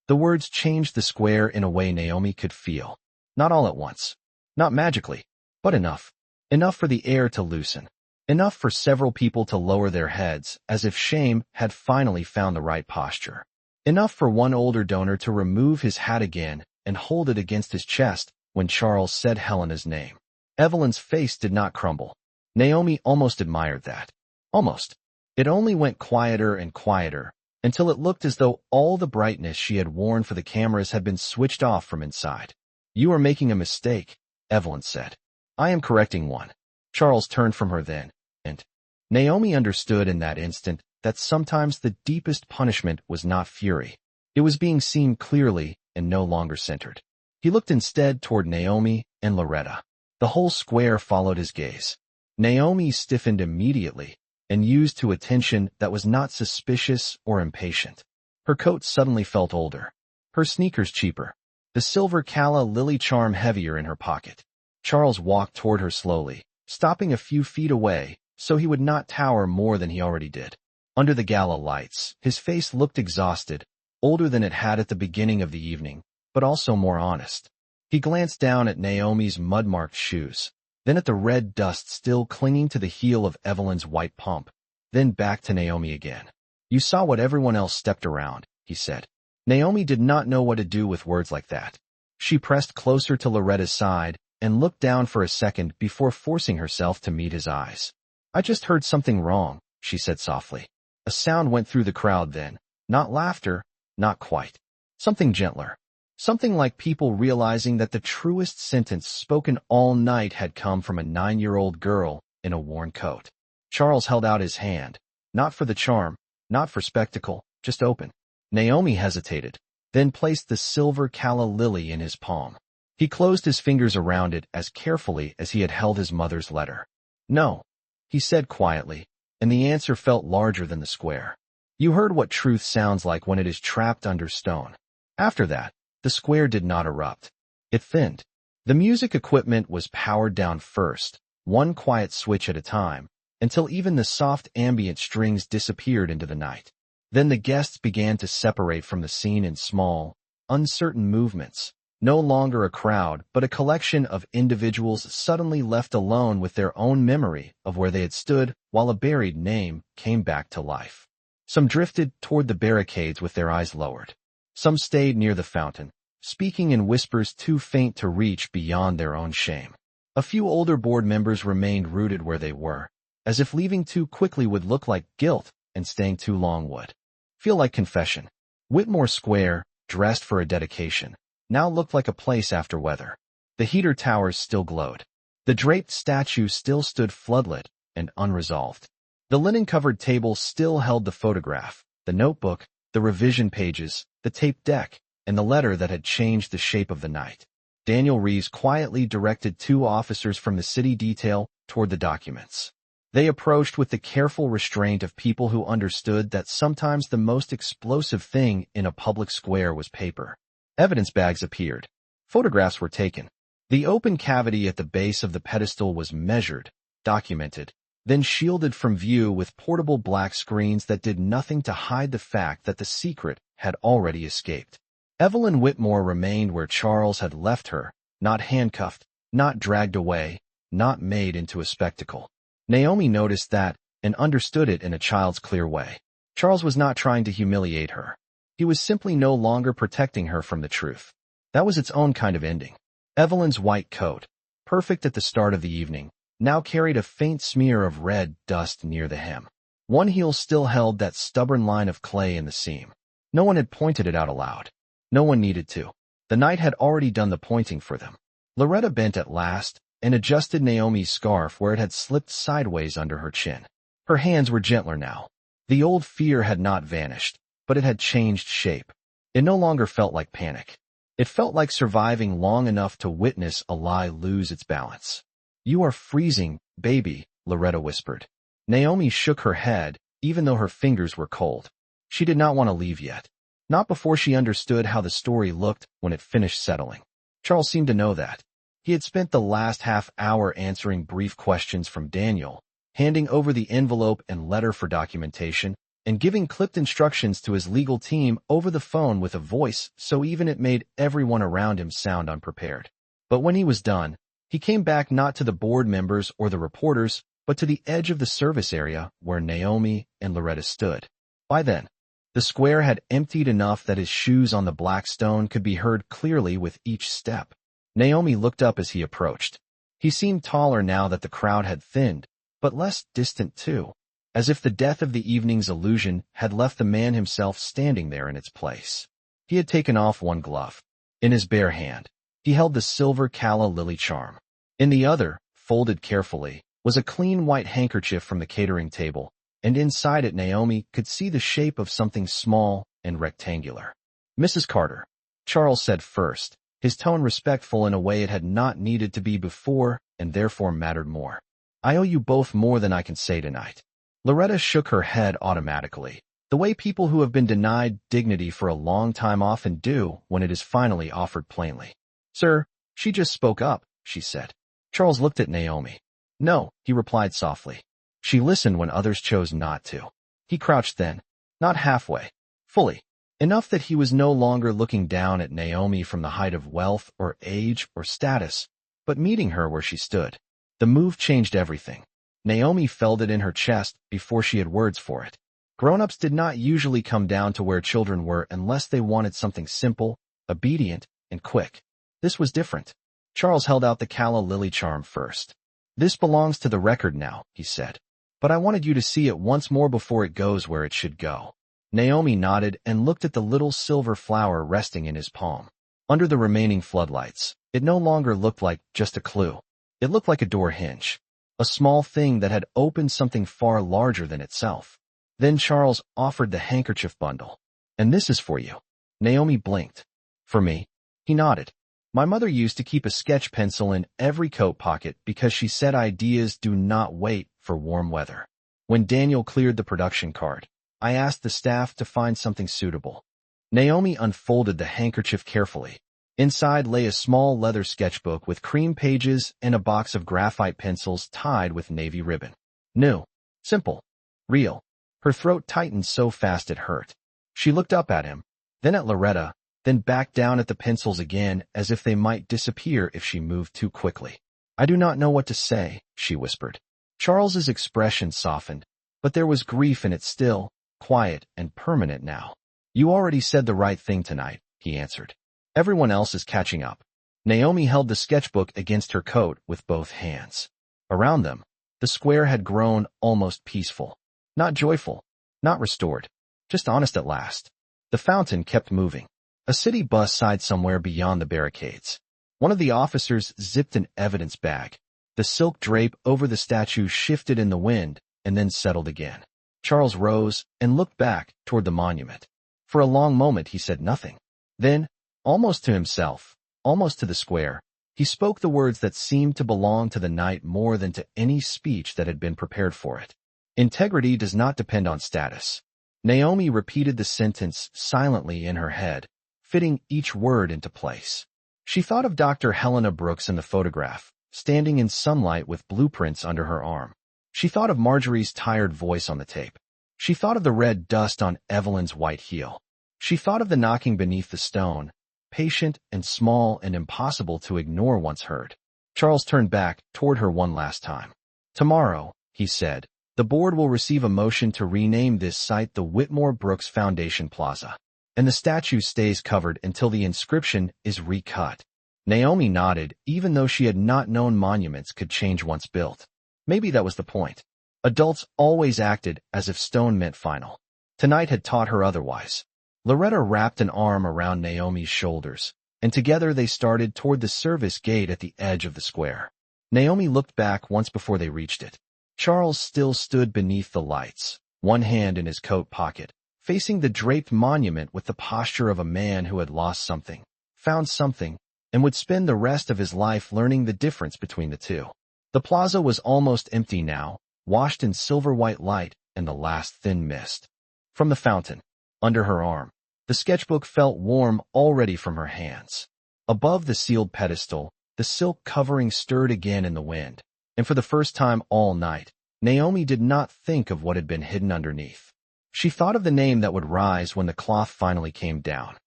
The words changed the square in a way Naomi could feel. Not all at once. Not magically, but enough. Enough for the air to loosen. Enough for several people to lower their heads as if shame had finally found the right posture. Enough for one older donor to remove his hat again and hold it against his chest when Charles said Helena's name. Evelyn's face did not crumble. Naomi almost admired that. Almost. It only went quieter and quieter until it looked as though all the brightness she had worn for the cameras had been switched off from inside. You are making a mistake, Evelyn said. I am correcting one. Charles turned from her then, and Naomi understood in that instant that sometimes the deepest punishment was not fury. It was being seen clearly and no longer centered. He looked instead toward Naomi and Loretta. The whole square followed his gaze. Naomi stiffened immediately and used to a tension that was not suspicious or impatient. Her coat suddenly felt older, her sneakers cheaper, the silver Calla lily charm heavier in her pocket. Charles walked toward her slowly, stopping a few feet away so he would not tower more than he already did. Under the gala lights, his face looked exhausted, older than it had at the beginning of the evening, but also more honest. He glanced down at Naomi's mud-marked shoes, then at the red dust still clinging to the heel of Evelyn's white pump, then back to Naomi again. You saw what everyone else stepped around, he said. Naomi did not know what to do with words like that. She pressed closer to Loretta's side and looked down for a second before forcing herself to meet his eyes. I just heard something wrong, she said softly. A sound went through the crowd then. Not laughter, not quite. Something gentler. Something like people realizing that the truest sentence spoken all night had come from a 9-year-old girl in a worn coat. Charles held out his hand. Not for the charm, not for spectacle, just open. Naomi hesitated, then placed the silver calla lily in his palm. He closed his fingers around it as carefully as he had held his mother's letter. No, he said quietly, and the answer felt larger than the square. You heard what truth sounds like when it is trapped under stone. After that, the square did not erupt. It thinned. The music equipment was powered down first, one quiet switch at a time, until even the soft ambient strings disappeared into the night. Then the guests began to separate from the scene in small, uncertain movements, no longer a crowd, but a collection of individuals suddenly left alone with their own memory of where they had stood while a buried name came back to life. Some drifted toward the barricades with their eyes lowered. Some stayed near the fountain, speaking in whispers too faint to reach beyond their own shame. A few older board members remained rooted where they were, as if leaving too quickly would look like guilt and staying too long would feel like confession. Whitmore Square, dressed for a dedication, now looked like a place after weather. The heater towers still glowed. The draped statue still stood floodlit and unresolved. The linen-covered table still held the photograph, the notebook, the revision pages, the tape deck, and the letter that had changed the shape of the night. Daniel Reeves quietly directed 2 officers from the city detail toward the documents. They approached with the careful restraint of people who understood that sometimes the most explosive thing in a public square was paper. Evidence bags appeared. Photographs were taken. The open cavity at the base of the pedestal was measured, documented, then shielded from view with portable black screens that did nothing to hide the fact that the secret had already escaped. Evelyn Whitmore remained where Charles had left her, not handcuffed, not dragged away, not made into a spectacle. Naomi noticed that and understood it in a child's clear way. Charles was not trying to humiliate her. He was simply no longer protecting her from the truth. That was its own kind of ending. Evelyn's white coat, perfect at the start of the evening, now carried a faint smear of red dust near the hem. One heel still held that stubborn line of clay in the seam. No one had pointed it out aloud. No one needed to. The night had already done the pointing for them. Loretta bent at last and adjusted Naomi's scarf where it had slipped sideways under her chin. Her hands were gentler now. The old fear had not vanished, but it had changed shape. It no longer felt like panic. It felt like surviving long enough to witness a lie lose its balance. You are freezing, baby, Loretta whispered. Naomi shook her head, even though her fingers were cold. She did not want to leave yet. Not before she understood how the story looked when it finished settling. Charles seemed to know that. He had spent the last half hour answering brief questions from Daniel, handing over the envelope and letter for documentation, and giving clipped instructions to his legal team over the phone with a voice so even it made everyone around him sound unprepared. But when he was done, he came back not to the board members or the reporters, but to the edge of the service area where Naomi and Loretta stood. By then, the square had emptied enough that his shoes on the black stone could be heard clearly with each step. Naomi looked up as he approached. He seemed taller now that the crowd had thinned, but less distant too, as if the death of the evening's illusion had left the man himself standing there in its place. He had taken off one glove. In his bare hand, he held the silver calla lily charm. In the other, folded carefully, was a clean white handkerchief from the catering table, and inside it Naomi could see the shape of something small and rectangular. Mrs. Carter, Charles said first, his tone respectful in a way it had not needed to be before and therefore mattered more. I owe you both more than I can say tonight. Loretta shook her head automatically, the way people who have been denied dignity for a long time often do when it is finally offered plainly. Sir, she just spoke up, she said. Charles looked at Naomi. No, he replied softly. She listened when others chose not to. He crouched then, not halfway, fully, enough that he was no longer looking down at Naomi from the height of wealth or age or status, but meeting her where she stood. The move changed everything. Naomi felt it in her chest before she had words for it. Grown-ups did not usually come down to where children were unless they wanted something simple, obedient, and quick. This was different. Charles held out the calla lily charm first. This belongs to the record now, he said. But I wanted you to see it once more before it goes where it should go. Naomi nodded and looked at the little silver flower resting in his palm. Under the remaining floodlights, it no longer looked like just a clue. It looked like a door hinge, a small thing that had opened something far larger than itself. Then Charles offered the handkerchief bundle. "And this is for you." Naomi blinked. "For me?" He nodded. "My mother used to keep a sketch pencil in every coat pocket because she said ideas do not wait for warm weather. When Daniel cleared the production card, I asked the staff to find something suitable." Naomi unfolded the handkerchief carefully. Inside lay a small leather sketchbook with cream pages and a box of graphite pencils tied with navy ribbon. New, simple, real. Her throat tightened so fast it hurt. She looked up at him, then at Loretta, then back down at the pencils again as if they might disappear if she moved too quickly. "I do not know what to say," she whispered. Charles's expression softened, but there was grief in it still, quiet and permanent now. "You already said the right thing tonight," he answered. "Everyone else is catching up." Naomi held the sketchbook against her coat with both hands. Around them, the square had grown almost peaceful. Not joyful, not restored, just honest at last. The fountain kept moving. A city bus sighed somewhere beyond the barricades. One of the officers zipped an evidence bag. The silk drape over the statue shifted in the wind and then settled again. Charles rose and looked back toward the monument. For a long moment he said nothing. Then, almost to himself, almost to the square, he spoke the words that seemed to belong to the night more than to any speech that had been prepared for it. "Integrity does not depend on status." Naomi repeated the sentence silently in her head, fitting each word into place. She thought of Dr. Helena Brooks in the photograph, standing in sunlight with blueprints under her arm. She thought of Marjorie's tired voice on the tape. She thought of the red dust on Evelyn's white heel. She thought of the knocking beneath the stone, patient and small and impossible to ignore once heard. Charles turned back toward her one last time. "Tomorrow," he said, "the board will receive a motion to rename this site the Whitmore Brooks Foundation Plaza, and the statue stays covered until the inscription is recut." Naomi nodded, even though she had not known monuments could change once built. Maybe that was the point. Adults always acted as if stone meant final. Tonight had taught her otherwise. Loretta wrapped an arm around Naomi's shoulders, and together they started toward the service gate at the edge of the square. Naomi looked back once before they reached it. Charles still stood beneath the lights, one hand in his coat pocket, facing the draped monument with the posture of a man who had lost something, found something, and would spend the rest of his life learning the difference between the two. The plaza was almost empty now, washed in silver-white light and the last thin mist. From the fountain, under her arm, the sketchbook felt warm already from her hands. Above the sealed pedestal, the silk covering stirred again in the wind, and for the first time all night, Naomi did not think of what had been hidden underneath. She thought of the name that would rise when the cloth finally came down.